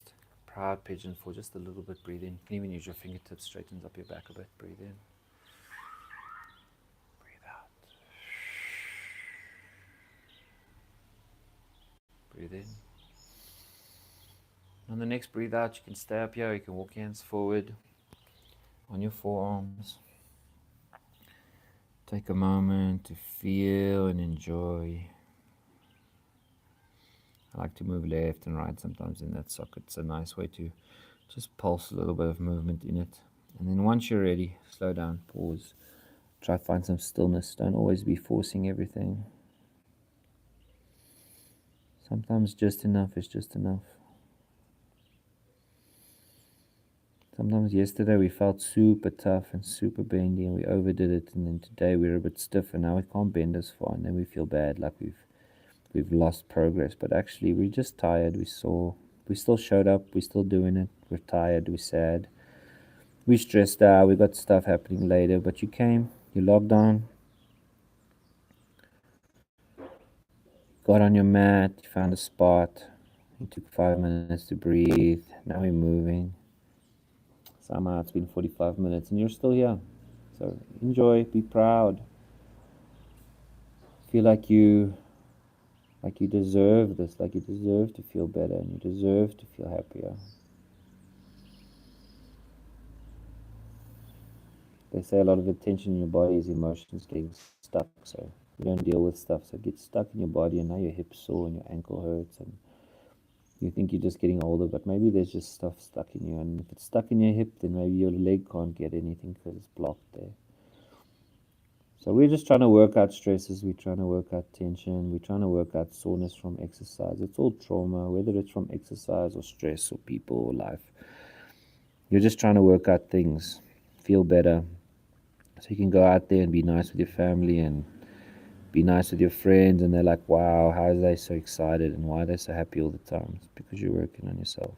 proud pigeon for just a little bit. Breathe in. You can even use your fingertips, straightens up your back a bit. Breathe in, breathe out. Breathe in. On the next breathe out, you can stay up here. You can walk your hands forward on your forearms. Take a moment to feel and enjoy. I like to move left and right sometimes in that socket. It's a nice way to just pulse a little bit of movement in it. And then once you're ready, slow down, pause. Try to find some stillness. Don't always be forcing everything. Sometimes just enough is just enough. Sometimes yesterday we felt super tough and super bendy and we overdid it, and then today we're a bit stiff and now we can't bend as far, and then we feel bad like we've lost progress. But actually we're just tired. We still showed up, we're still doing it. We're tired, we're sad, we're stressed out, we got stuff happening later, but you came, you logged on, got on your mat, you found a spot, you took 5 minutes to breathe. Now we're moving. Somehow it's been 45 minutes and you're still here. So enjoy, be proud. Feel like you deserve this, like you deserve to feel better and you deserve to feel happier. They say a lot of the tension in your body is emotions getting stuck, so you don't deal with stuff, so it gets stuck in your body, and now your hip's sore and your ankle hurts, and you think you're just getting older, but maybe there's just stuff stuck in you, and if it's stuck in your hip, then maybe your leg can't get anything because it's blocked there. So we're just trying to work out stresses, we're trying to work out tension, we're trying to work out soreness from exercise. It's all trauma, whether it's from exercise or stress or people or life. You're just trying to work out things, feel better, so you can go out there and be nice with your family and be nice with your friends, and they're like, wow, how are they so excited and why are they so happy all the time? It's because you're working on yourself.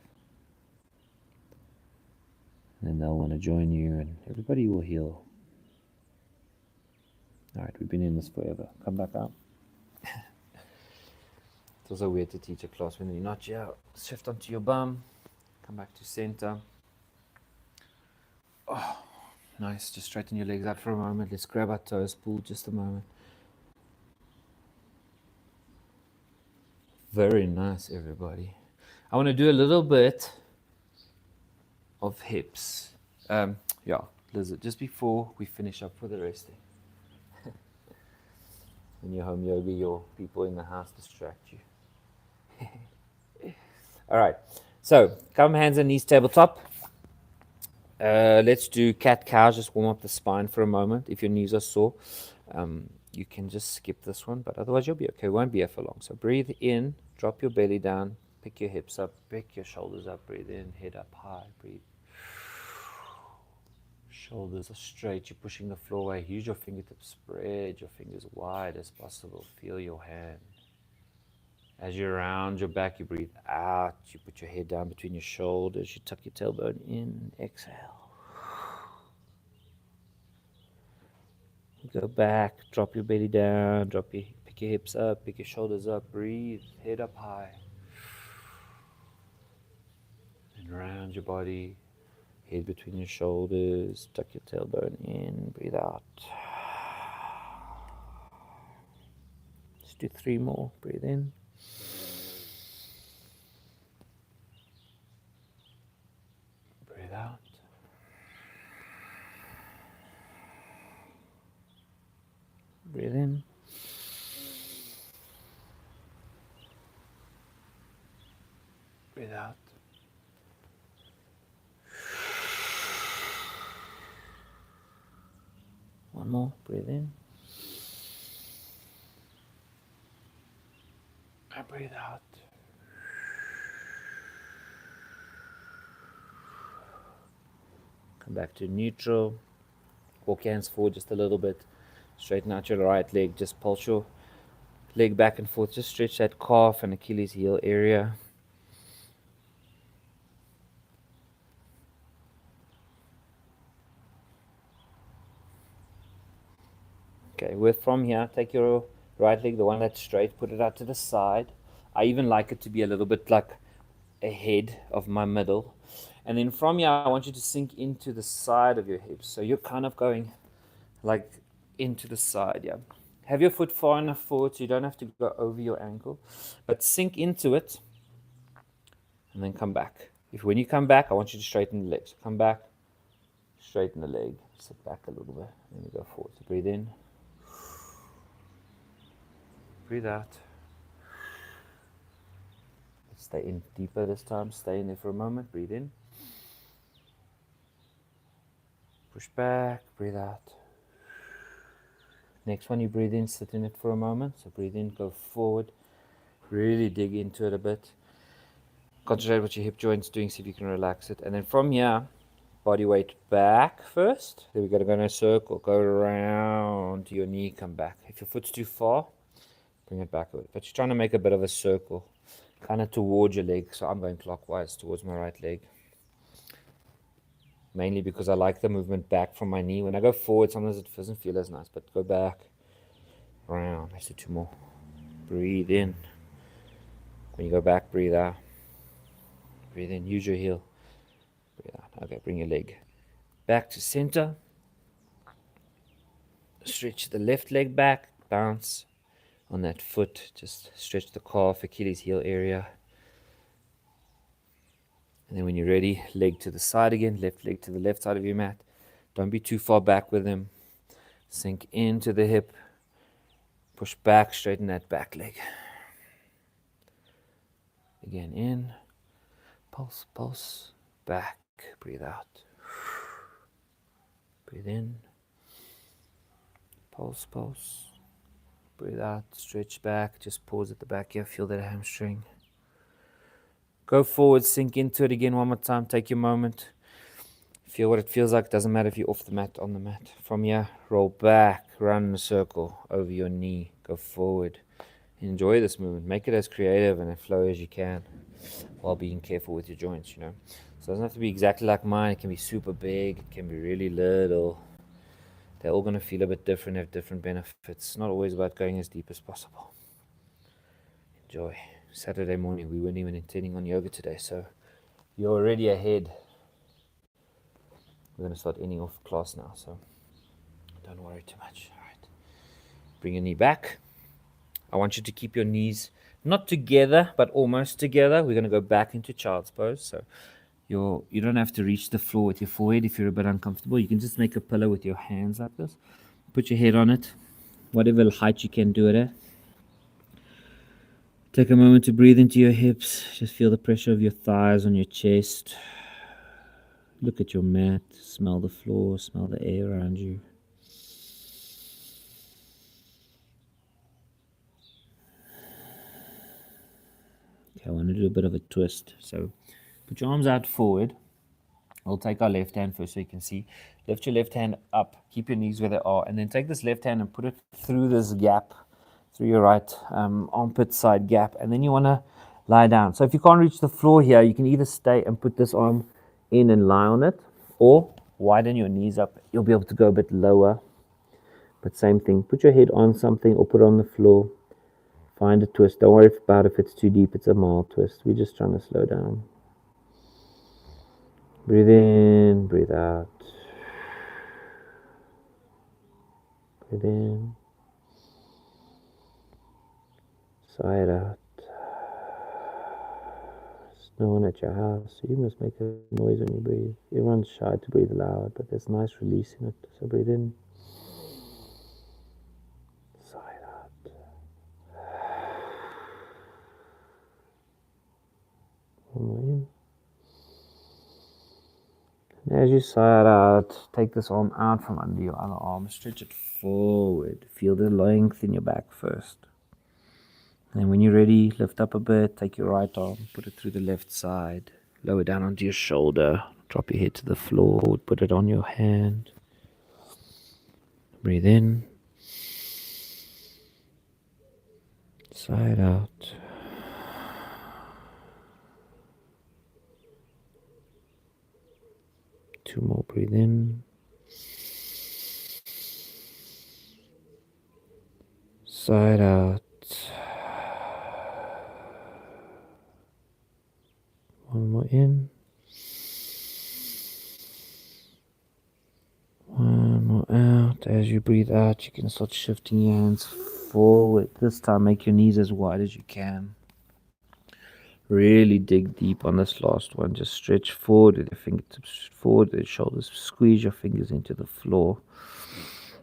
And then they'll want to join you and everybody will heal. Alright, we've been in this forever. Come back out. It's also weird to teach a class when you're not here. Shift onto your bum. Come back to center. Oh, nice. Just straighten your legs out for a moment. Let's grab our toes. Pull just a moment. Very nice, everybody. I want to do a little bit of hips. Yeah, lizard. Just before we finish up for the resting. When you're home yoga, your people in the house distract you. All right. So, come hands and knees tabletop. Let's do cat-cow. Just warm up the spine for a moment. If your knees are sore, you can just skip this one, but otherwise you'll be okay. Won't be here for long. So breathe in, drop your belly down, pick your hips up, pick your shoulders up, breathe in, head up high, breathe. Shoulders are straight, you're pushing the floor away. Use your fingertips, spread your fingers wide as possible. Feel your hand. As you round your back, you breathe out. You put your head down between your shoulders. You tuck your tailbone in. Exhale. Go back. Drop your belly down. Pick your hips up. Pick your shoulders up. Breathe. Head up high. And round your body. Head between your shoulders. Tuck your tailbone in. Breathe out. Let's do 3 more. Breathe in. Breathe out. Breathe in. Breathe out. One more. Breathe in. And breathe out. Come back to neutral. Walk your hands forward just a little bit. Straighten out your right leg. Just pulse your leg back and forth. Just stretch that calf and Achilles heel area. Okay, from here, take your right leg, the one that's straight, put it out to the side. I even like it to be a little bit like ahead of my middle. And then from here, I want you to sink into the side of your hips. So you're kind of going like into the side, yeah. Have your foot far enough forward so you don't have to go over your ankle, but sink into it and then come back. When you come back, I want you to straighten the legs. So come back, straighten the leg, sit back a little bit, then you go forward. So breathe in, breathe out. Stay in deeper this time. Stay in there for a moment. Breathe in. Push back. Breathe out. Next one, you breathe in. Sit in it for a moment. So breathe in. Go forward. Really dig into it a bit. Concentrate what your hip joint's doing. See if you can relax it. And then from here, body weight back first. Then we've got to go in a circle. Go around to your knee. Come back. If your foot's too far, bring it back a bit. But you're trying to make a bit of a circle, kind of towards your leg. So I'm going clockwise towards my right leg. Mainly because I like the movement back from my knee. When I go forward, sometimes it doesn't feel as nice, but go back, round. Let's do 2 more. Breathe in. When you go back, breathe out. Breathe in, use your heel. Breathe out. Okay, bring your leg back to center. Stretch the left leg back, bounce on that foot. Just stretch the calf, Achilles heel area. And then when you're ready, leg to the side again, left leg to the left side of your mat. Don't be too far back with them. Sink into the hip. Push back, straighten that back leg. Again, in. Pulse, pulse. Back. Breathe out. Breathe in. Pulse, pulse. Breathe out. Stretch back. Just pause at the back here. Feel that hamstring. Go forward, sink into it again one more time. Take your moment. Feel what it feels like. Doesn't matter if you're off the mat, on the mat. From here, roll back, run in a circle over your knee. Go forward. Enjoy this movement. Make it as creative and as flow as you can while being careful with your joints, you know. So it doesn't have to be exactly like mine. It can be super big. It can be really little. They're all going to feel a bit different, have different benefits. It's not always about going as deep as possible. Enjoy. Saturday morning, we weren't even intending on yoga today, so you're already ahead. We're going to start ending off class now, so don't worry too much. All right. Bring your knee back. I want you to keep your knees not together, but almost together. We're going to go back into child's pose. So you don't have to reach the floor with your forehead if you're a bit uncomfortable. You can just make a pillow with your hands like this. Put your head on it, whatever height you can do it at. Take a moment to breathe into your hips. Just feel the pressure of your thighs on your chest. Look at your mat. Smell the floor. Smell the air around you. Okay, I want to do a bit of a twist. So put your arms out forward. We'll take our left hand first so you can see. Lift your left hand up. Keep your knees where they are. And then take this left hand and put it through this gap, through your right armpit side gap. And then you want to lie down. So if you can't reach the floor here, you can either stay and put this arm in and lie on it, or widen your knees up. You'll be able to go a bit lower. But same thing. Put your head on something or put it on the floor. Find a twist. Don't worry about if it's too deep. It's a mild twist. We're just trying to slow down. Breathe in, breathe out. Breathe in. Sigh it out. There's no one at your house, so you must make a noise when you breathe. Everyone's shy to breathe loud, but there's nice release in it. So breathe in. Sigh it out. One more in. And as you sigh it out, take this arm out from under your other arm. Stretch it forward. Feel the length in your back first. And when you're ready, lift up a bit. Take your right arm, put it through the left side. Lower down onto your shoulder. Drop your head to the floor. Put it on your hand. Breathe in. Sigh it out. Two more. Breathe in. side out. One more in. One more out. As you breathe out, you can start shifting your hands forward. This time, make your knees as wide as you can. Really dig deep on this last one. Just stretch forward with your fingertips forward with your shoulders. Squeeze your fingers into the floor.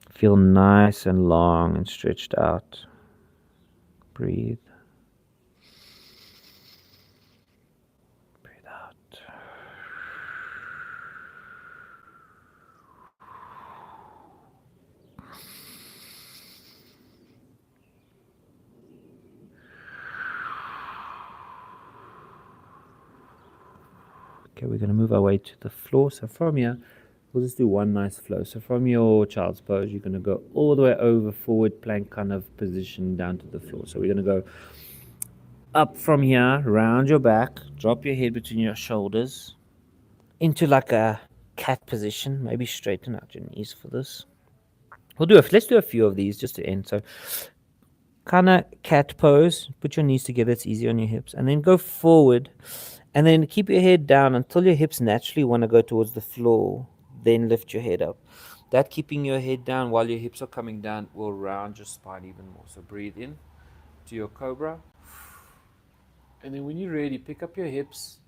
Feel nice and long and stretched out. Breathe. Breathe out. Okay, we're going to move our way to the floor. So from here, we'll just do one nice flow. So from your child's pose, you're going to go all the way over, forward plank kind of position down to the floor. So we're going to go up from here, round your back, drop your head between your shoulders into like a cat position. Maybe straighten out your knees for this. Let's do a few of these just to end. So kind of cat pose, put your knees together, it's easy on your hips, and then go forward, and then keep your head down until your hips naturally want to go towards the floor, then lift your head up. That keeping your head down while your hips are coming down will round your spine even more. So breathe in to your cobra, and then when you're ready, pick up your hips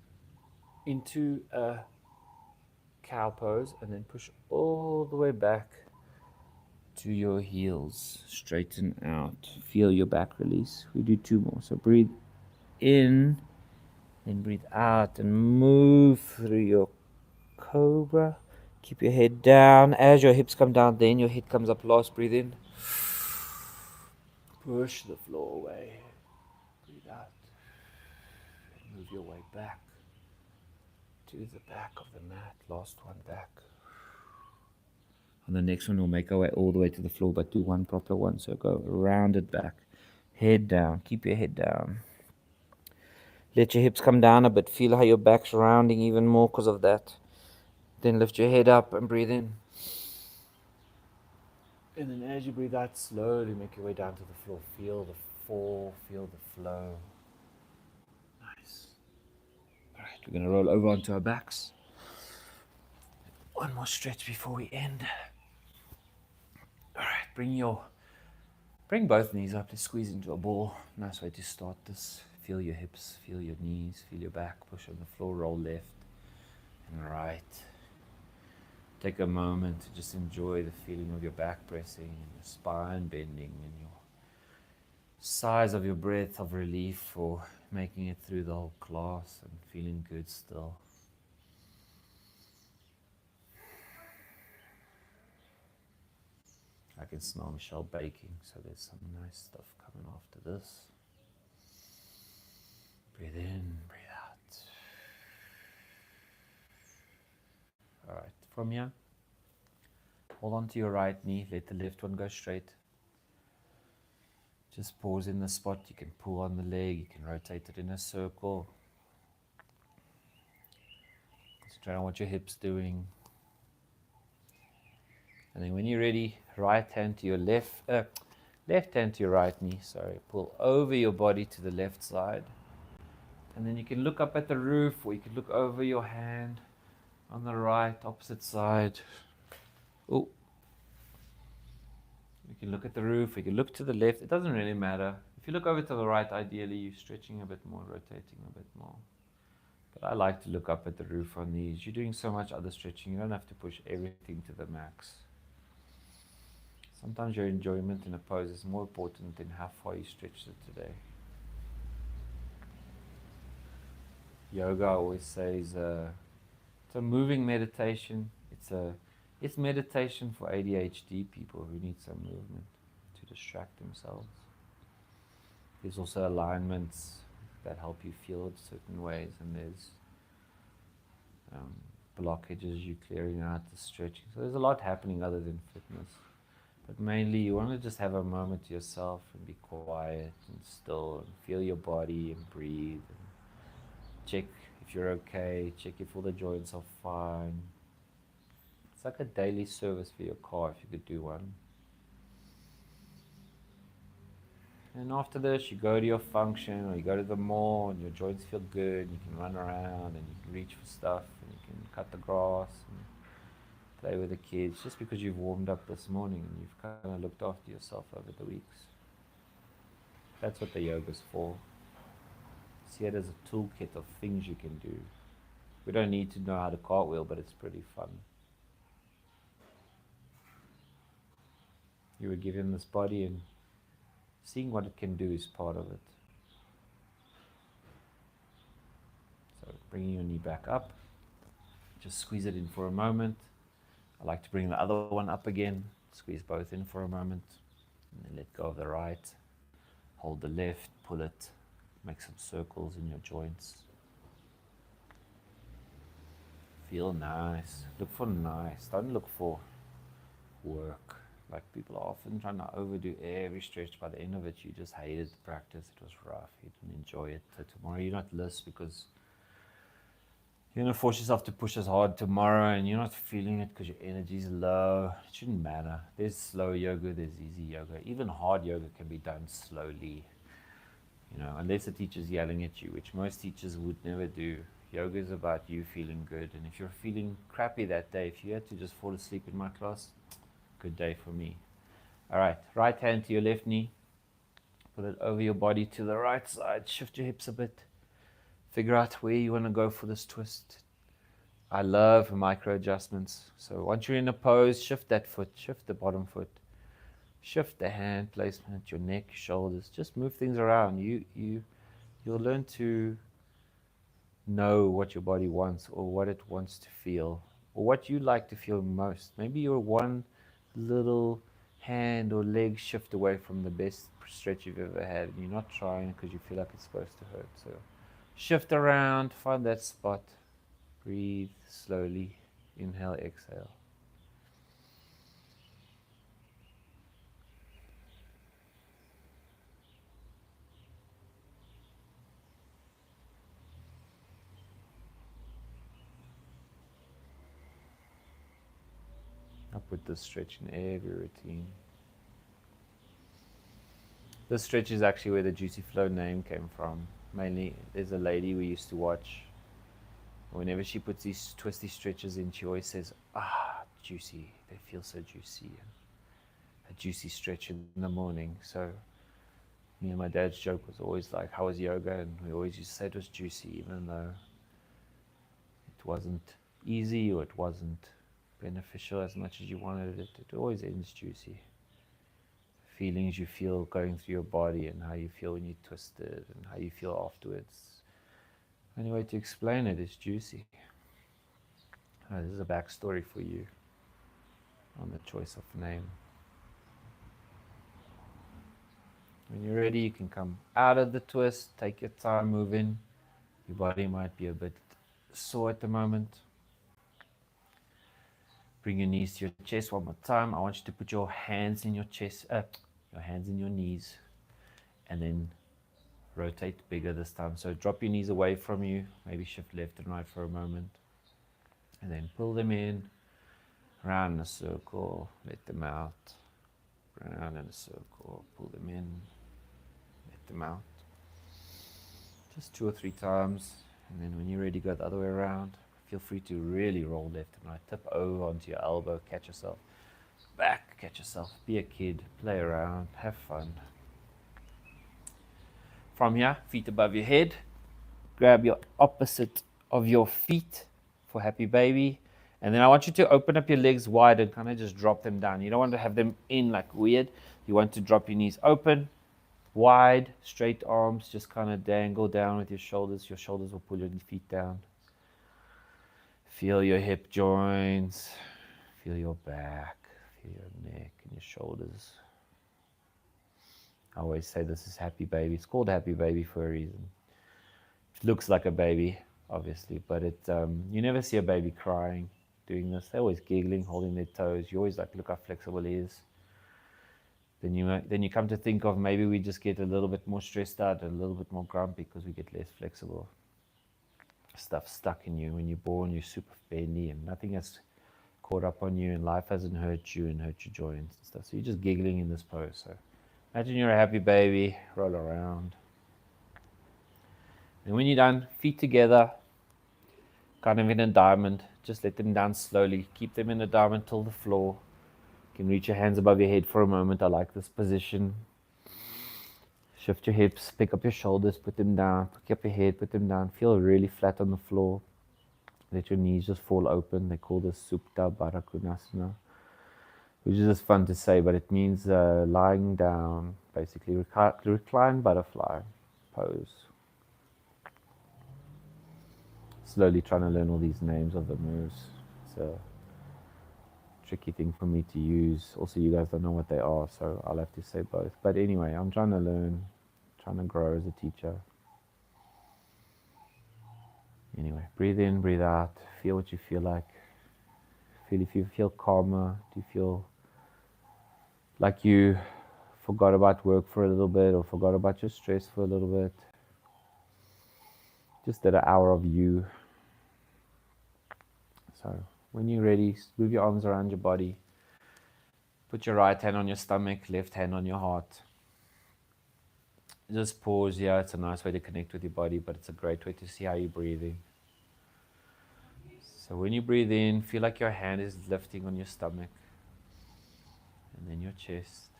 into a cow pose, and then push all the way back to your heels. Straighten out. Feel your back release. We do two more. So breathe in, then breathe out, and move through your cobra. Keep your head down. As your hips come down, then your head comes up last. Breathe in. Push the floor away. Breathe out. And move your way back to the back of the mat. Last one back. On the next one, we'll make our way all the way to the floor, but do one proper one. So go round it back. Head down. Keep your head down. Let your hips come down a bit. Feel how your back's rounding even more because of that. Then lift your head up and breathe in. And then as you breathe out, slowly make your way down to the floor. Feel the fall, feel the flow. Nice. All right, we're going to roll over onto our backs. One more stretch before we end. All right, bring both knees up. Let's squeeze into a ball. Nice way to start this. Feel your hips, feel your knees, feel your back. Push on the floor, roll left and right. Take a moment to just enjoy the feeling of your back pressing and your spine bending and your size of your breath of relief for making it through the whole class and feeling good still. I can smell Michelle baking, so there's some nice stuff coming after this. Breathe in, breathe out. All right, from here, hold on to your right knee, let the left one go straight. Just pause in the spot. You can pull on the leg, you can rotate it in a circle. Concentrate on what your hips doing. And then when you're ready, right hand to your left hand to your right knee, sorry. Pull over your body to the left side. And then you can look up at the roof, or you can look over your hand on the right, opposite side. Oh. You can look at the roof, you can look to the left. It doesn't really matter. If you look over to the right, ideally you're stretching a bit more, rotating a bit more. But I like to look up at the roof on these. You're doing so much other stretching, you don't have to push everything to the max. Sometimes your enjoyment in a pose is more important than how far you stretched it today. Yoga always says it's a moving meditation. It's meditation for ADHD people who need some movement to distract themselves. There's also alignments that help you feel it certain ways, and there's blockages you clearing out, the stretching. So there's a lot happening other than fitness. But mainly you want to just have a moment to yourself and be quiet and still and feel your body and breathe and check if you're okay, check if all the joints are fine. It's like a daily service for your car if you could do one. And after this, you go to your function or you go to the mall and your joints feel good. You can run around and you can reach for stuff and you can cut the grass and play with the kids just because you've warmed up this morning and you've kind of looked after yourself over the weeks. That's what the yoga's for. See it as a toolkit of things you can do. We don't need to know how to cartwheel, but it's pretty fun. You were given this body, and seeing what it can do is part of it. So bringing your knee back up, just squeeze it in for a moment. I like to bring the other one up again, squeeze both in for a moment, and then let go of the right. Hold the left, pull it, make some circles in your joints. Feel nice. Look for nice. Don't look for work. Like people are often trying to overdo every stretch. By the end of it, you just hated the practice. It was rough. You didn't enjoy it. So tomorrow you're not list because you're going to force yourself to push as hard tomorrow and you're not feeling it because your energy's low. It shouldn't matter. There's slow yoga, there's easy yoga. Even hard yoga can be done slowly. Unless the teacher's yelling at you, which most teachers would never do. Yoga is about you feeling good. And if you're feeling crappy that day, if you had to just fall asleep in my class, good day for me. All right hand to your left knee. Put it over your body to the right side. Shift your hips a bit. Figure out where you want to go for this twist. I love micro adjustments. So once you're in a pose, shift that foot, shift the bottom foot. Shift the hand placement, your neck, shoulders. Just move things around. You'll learn to know what your body wants or what it wants to feel or what you like to feel most. Maybe you're one little hand or leg shift away from the best stretch you've ever had and you're not trying because you feel like it's supposed to hurt. So shift around, find that spot. Breathe slowly. Inhale, exhale. I put this stretch in every routine. This stretch is actually where the Juicy Flow name came from. Mainly, there's a lady we used to watch. Whenever she puts these twisty stretches in, she always says, juicy. They feel so juicy. A juicy stretch in the morning. So me and my dad's joke was always like, how was yoga? And we always used to say it was juicy, even though it wasn't easy or it wasn't beneficial as much as you wanted it. It always ends juicy. Feelings you feel going through your body and how you feel when you twist it and how you feel afterwards. Only way to explain it is juicy. This is a backstory for you on the choice of name. When you're ready, you can come out of the twist, take your time moving. Your body might be a bit sore at the moment. Bring your knees to your chest one more time. I want you to put your hands in your chest, your hands in your knees, and then rotate bigger this time. So drop your knees away from you, maybe shift left and right for a moment, and then pull them in, round in a circle, let them out, round in a circle, pull them in, let them out. Just 2 or 3 times, and then when you're ready, go the other way around. Feel free to really roll left and right. Tip over onto your elbow, catch yourself. Back, catch yourself. Be a kid, play around, have fun. From here, feet above your head. Grab your opposite of your feet for happy baby. And then I want you to open up your legs wide and kind of just drop them down. You don't want to have them in like weird. You want to drop your knees open, wide, straight arms. Just kind of dangle down with your shoulders. Your shoulders will pull your feet down. Feel your hip joints, feel your back, feel your neck and your shoulders. I always say this is happy baby. It's called happy baby for a reason. It looks like a baby, obviously, but you never see a baby crying doing this. They're always giggling, holding their toes. You always like, look how flexible he is. Then you come to think of maybe we just get a little bit more stressed out, a little bit more grumpy because we get less flexible. Stuff stuck in you. When you're born, you're super bendy and nothing has caught up on you and life hasn't hurt you and hurt your joints and stuff. So you're just giggling in this pose. So Imagine you're a happy baby, roll around. And when you're done, feet together, kind of in a diamond, just let them down slowly. Keep them in a diamond till the floor. You can reach your hands above your head for a moment. I like this position. Shift your hips, pick up your shoulders, put them down. Pick up your head, put them down. Feel really flat on the floor. Let your knees just fall open. They call this Supta Baddha Konasana, which is just fun to say, but it means lying down, basically recline butterfly pose. Slowly trying to learn all these names of the moves. It's a tricky thing for me to use. Also, you guys don't know what they are, so I'll have to say both. But anyway, I'm trying to learn, trying to grow as a teacher. Anyway, breathe in, breathe out. Feel what you feel like. Feel if you feel calmer. Do you feel like you forgot about work for a little bit or forgot about your stress for a little bit? Just did an hour of you. So when you're ready, move your arms around your body. Put your right hand on your stomach, left hand on your heart. Just pause here. It's a nice way to connect with your body, but it's a great way to see how you're breathing. So when you breathe in, feel like your hand is lifting on your stomach and then your chest.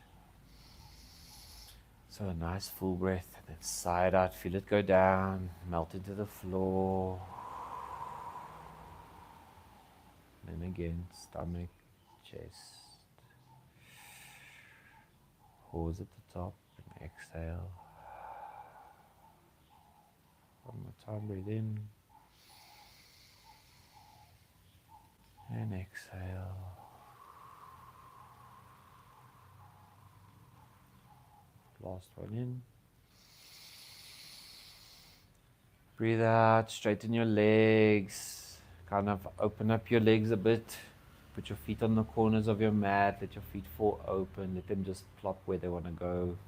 So a nice full breath, and then sigh it out. Feel it go down, melt into the floor. And then again, stomach, chest. Pause at the top and exhale. One more time, breathe in. And exhale. Last one in. Breathe out, straighten your legs. Kind of open up your legs a bit. Put your feet on the corners of your mat. Let your feet fall open. Let them just plop where they want to go.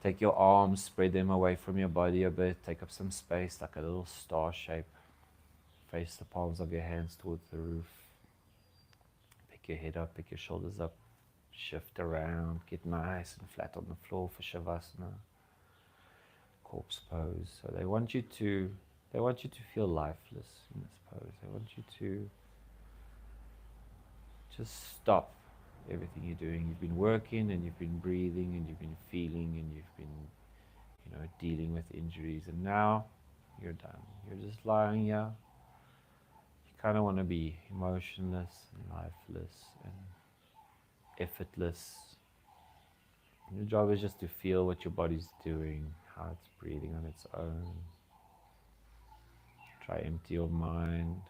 Take your arms, spread them away from your body a bit. Take up some space like a little star shape. Face the palms of your hands towards the roof. Pick your head up, pick your shoulders up. Shift around. Get nice and flat on the floor for Shavasana. Corpse pose. So they want you to feel lifeless in this pose. They want you to just stop everything you're doing. You've been working and you've been breathing and you've been feeling and you've been, dealing with injuries, and now you're done. You're just lying here. You kind of want to be emotionless and lifeless and effortless. Your job is just to feel what your body's doing, how it's breathing on its own. Try empty your mind.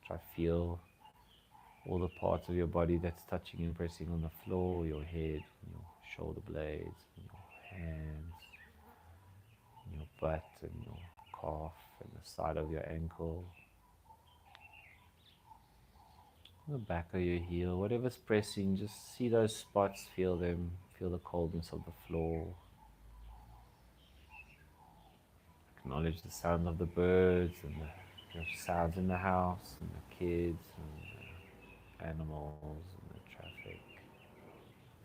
Try feel all the parts of your body that's touching and pressing on the floor, your head, your shoulder blades, your hands, your butt and your calf and the side of your ankle, the back of your heel, whatever's pressing, just see those spots, feel them, feel the coldness of the floor. Acknowledge the sound of the birds and the sounds in the house and the kids and the animals and the traffic,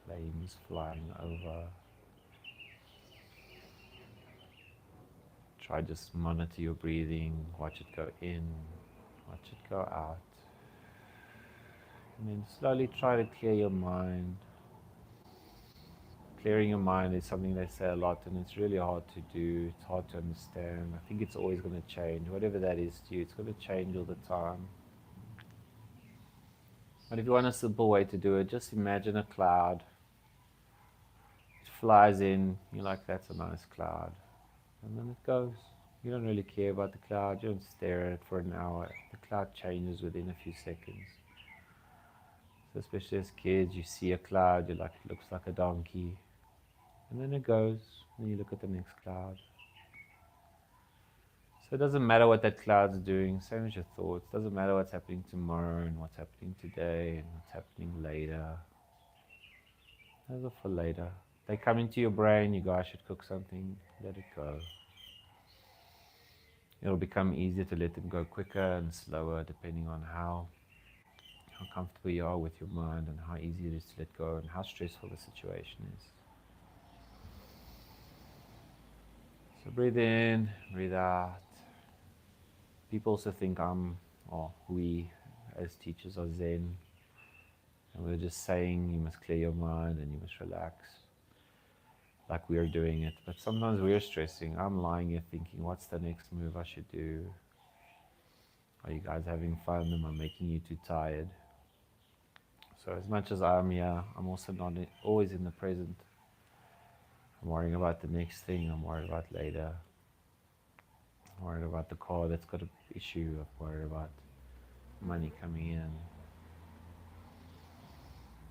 planes flying over. Try just monitor your breathing, watch it go in, watch it go out. And then slowly try to clear your mind. Clearing your mind is something they say a lot, and it's really hard to do. It's hard to understand. I think it's always going to change. Whatever that is to you, it's going to change all the time. But if you want a simple way to do it, just imagine a cloud. It flies in. You're like, that's a nice cloud. And then it goes. You don't really care about the cloud. You don't stare at it for an hour. The cloud changes within a few seconds. So especially as kids, you see a cloud, you're like, it looks like a donkey. And then it goes, and you look at the next cloud. So it doesn't matter what that cloud's doing, same as your thoughts. It doesn't matter what's happening tomorrow and what's happening today and what's happening later. Those are for later. They come into your brain, you go, I should cook something, let it go. It'll become easier to let them go quicker and slower depending on how comfortable you are with your mind and how easy it is to let go and how stressful the situation is. So breathe in, breathe out. People also think or we as teachers are Zen, and we're just saying you must clear your mind and you must relax, like we're doing it. But sometimes we're stressing. I'm lying here thinking, what's the next move I should do? Are you guys having fun? Am I making you too tired? So as much as I'm here, I'm also not always in the present. I'm worrying about the next thing. I'm worried about later. I'm worried about the car that's got an issue. I'm worried about money coming in.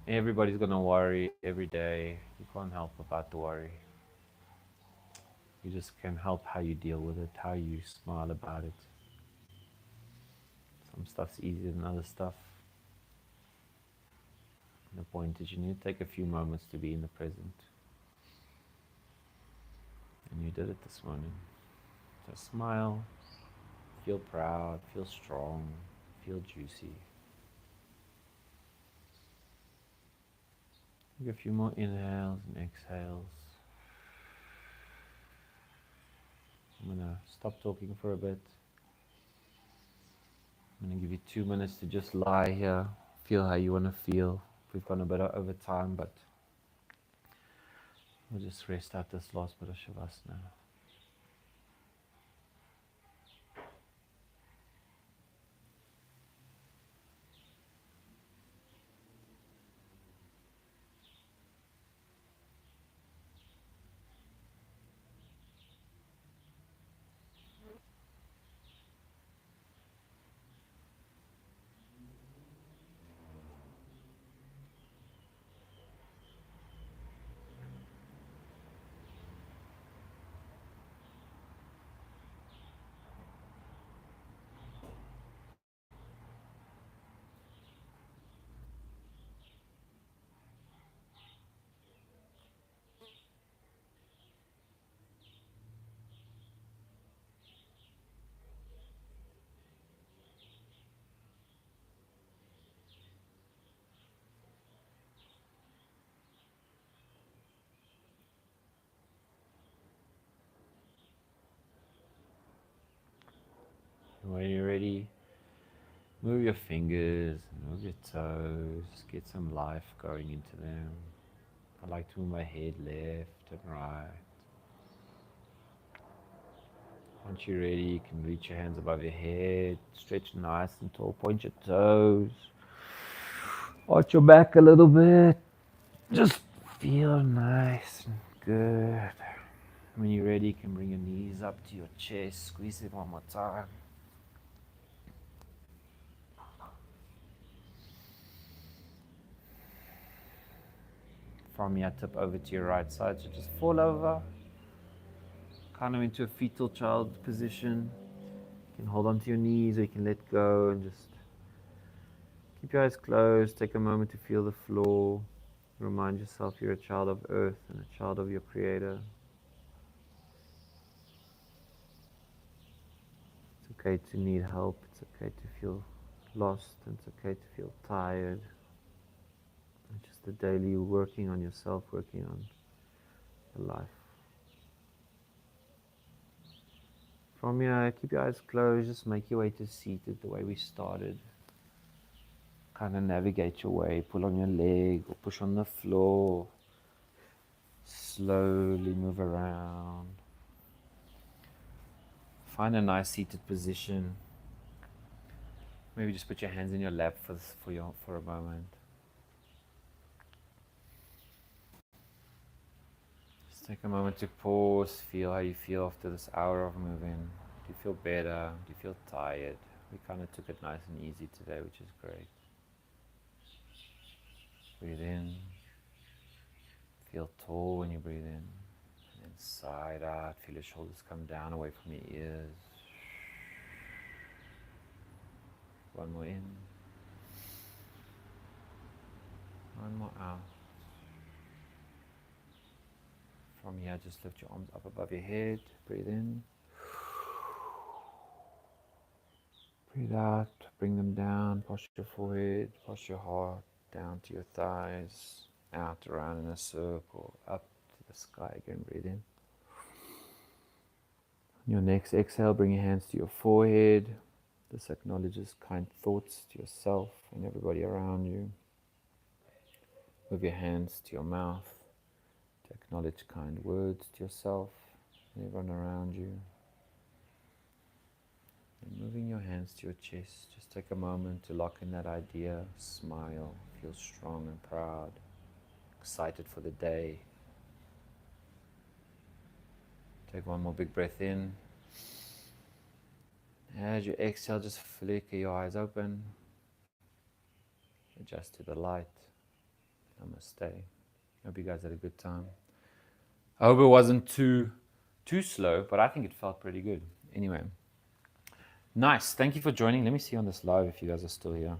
Everybody's gonna worry every day. You can't help about the worry. You just can help how you deal with it, how you smile about it. Some stuff's easier than other stuff. And the point is you need to take a few moments to be in the present. And you did it this morning. So smile, feel proud, feel strong, feel juicy. Take a few more inhales and exhales. I'm gonna stop talking for a bit. I'm gonna give you 2 minutes to just lie here, feel how you wanna feel. We've gone a bit over time, but we'll just rest out this last bit of Shavasana. And when you're ready, move your fingers, move your toes, get some life going into them. I like to move my head left and right. Once you're ready, you can reach your hands above your head, stretch nice and tall, point your toes, arch your back a little bit. Just feel nice and good. When you're ready, you can bring your knees up to your chest, squeeze it one more time. From here, tip over to your right side, so just fall over, kind of into a fetal child position. You can hold onto your knees or you can let go and just keep your eyes closed. Take a moment to feel the floor. Remind yourself you're a child of earth and a child of your creator. It's okay to need help. It's okay to feel lost. And it's okay to feel tired. It's just the daily working on yourself, working on your life. From here, keep your eyes closed. Just make your way to seated the way we started. Kind of navigate your way. Pull on your leg or push on the floor. Slowly move around. Find a nice seated position. Maybe just put your hands in your lap for a moment. Just take a moment to pause, feel how you feel after this hour of moving. Do you feel better? Do you feel tired? We kind of took it nice and easy today, which is great. Breathe in. Feel tall when you breathe in. And then side out. Feel your shoulders come down away from your ears. One more in. One more out. From here, just lift your arms up above your head. Breathe in. Breathe out. Bring them down. Push your forehead. Push your heart down to your thighs. Out, around in a circle. Up to the sky again. Breathe in. Your next exhale, bring your hands to your forehead. This acknowledges kind thoughts to yourself and everybody around you. Move your hands to your mouth to acknowledge kind words to yourself and everyone around you. And moving your hands to your chest, just take a moment to lock in that idea, smile, feel strong and proud, excited for the day. Take one more big breath in. As you exhale, just flicker your eyes open. Adjust to the light. Namaste. Hope you guys had a good time. I hope it wasn't too slow, but I think it felt pretty good. Anyway, nice. Thank you for joining. Let me see on this live if you guys are still here.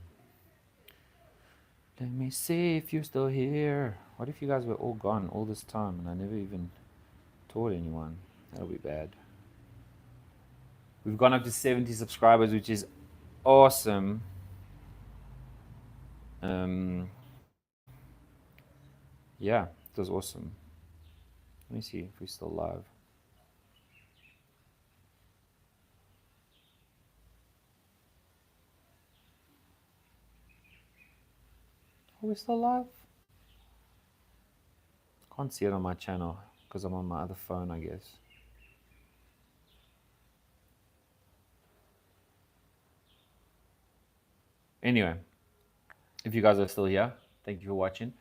Let me see if you're still here. What if you guys were all gone all this time and I never even told anyone? That'll be bad. We've gone up to 70 subscribers, which is awesome. Yeah, it was awesome. Let me see if we're still live. Are we still live? Can't see it on my channel because I'm on my other phone, I guess. Anyway, if you guys are still here, thank you for watching.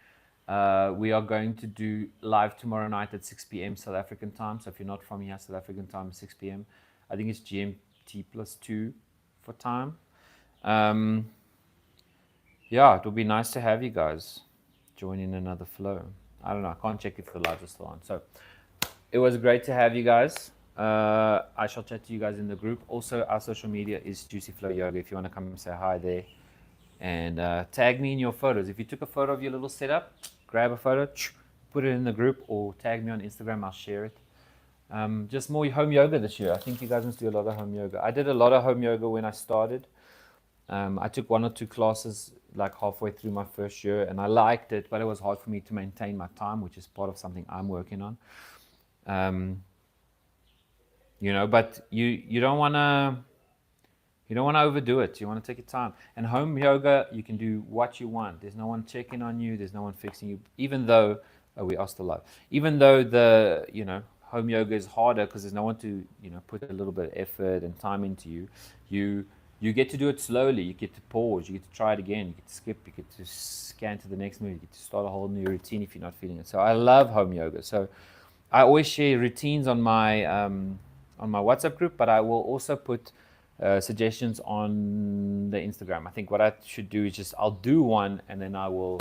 We are going to do live tomorrow night at 6 p.m. South African time. So if you're not from here, South African time, 6 p.m. I think it's GMT +2 for time. Yeah, it would be nice to have you guys join in another flow. I don't know. I can't check if the lives are still on. So it was great to have you guys. I shall chat to you guys in the group. Also, our social media is Juicy Flow Yoga. If you want to come and say hi there. And tag me in your photos. If you took a photo of your little setup, grab a photo, put it in the group, or tag me on Instagram. I'll share it. Just more home yoga this year. I think you guys must do a lot of home yoga. I did a lot of home yoga when I started. I took 1 or 2 classes like halfway through my first year, and I liked it, but it was hard for me to maintain my time, which is part of something I'm working on. You know, but you don't want to. You don't want to overdo it. You want to take your time. And home yoga, you can do what you want. There's no one checking on you. There's no one fixing you. Even though, we are still live. Even though home yoga is harder because there's no one to, put a little bit of effort and time into you. You get to do it slowly. You get to pause. You get to try it again. You get to skip. You get to scan to the next move. You get to start a whole new routine if you're not feeling it. So I love home yoga. So I always share routines on my WhatsApp group, but I will also put suggestions on the Instagram. I think what I should do is I'll do one and then I will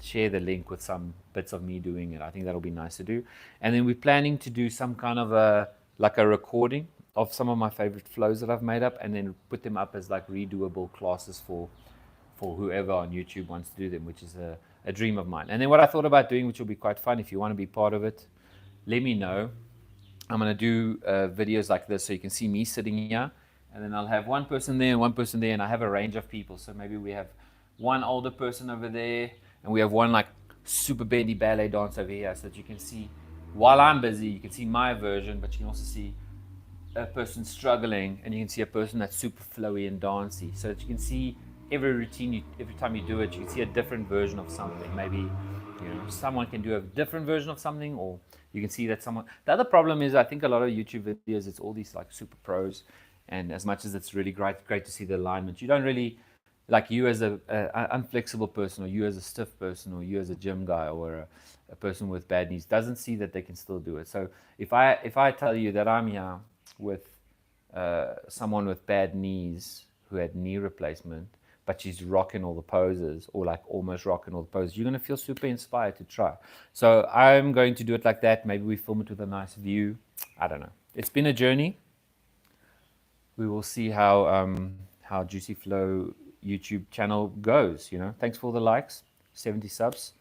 share the link with some bits of me doing it. I think that'll be nice to do. And then we're planning to do some kind of a recording of some of my favorite flows that I've made up and then put them up as like redoable classes for whoever on YouTube wants to do them, which is a dream of mine. And then what I thought about doing, which will be quite fun, if you want to be part of it, let me know. I'm going to do videos like this so you can see me sitting here. And then I'll have one person there and one person there, and I have a range of people. So maybe we have one older person over there, and we have one like super bendy ballet dancer over here, so that you can see, while I'm busy, you can see my version, but you can also see a person struggling, and you can see a person that's super flowy and dancey, so that you can see every routine, every time you do it, you can see a different version of something. Maybe someone can do a different version of something, or you can see that someone. The other problem is I think a lot of YouTube videos, it's all these like super pros. And as much as it's really great to see the alignment, you don't really, like you as a unflexible person, or you as a stiff person, or you as a gym guy, or a person with bad knees, doesn't see that they can still do it. So if I tell you that I'm here with someone with bad knees who had knee replacement, but she's rocking all the poses, or like almost rocking all the poses, you're going to feel super inspired to try. So I'm going to do it like that. Maybe we film it with a nice view. I don't know. It's been a journey. We will see how Juicy Flow YouTube channel goes. Thanks for all the likes, 70 subs.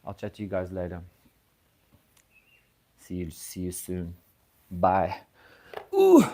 I'll chat to you guys later. See you soon. Bye. Ooh.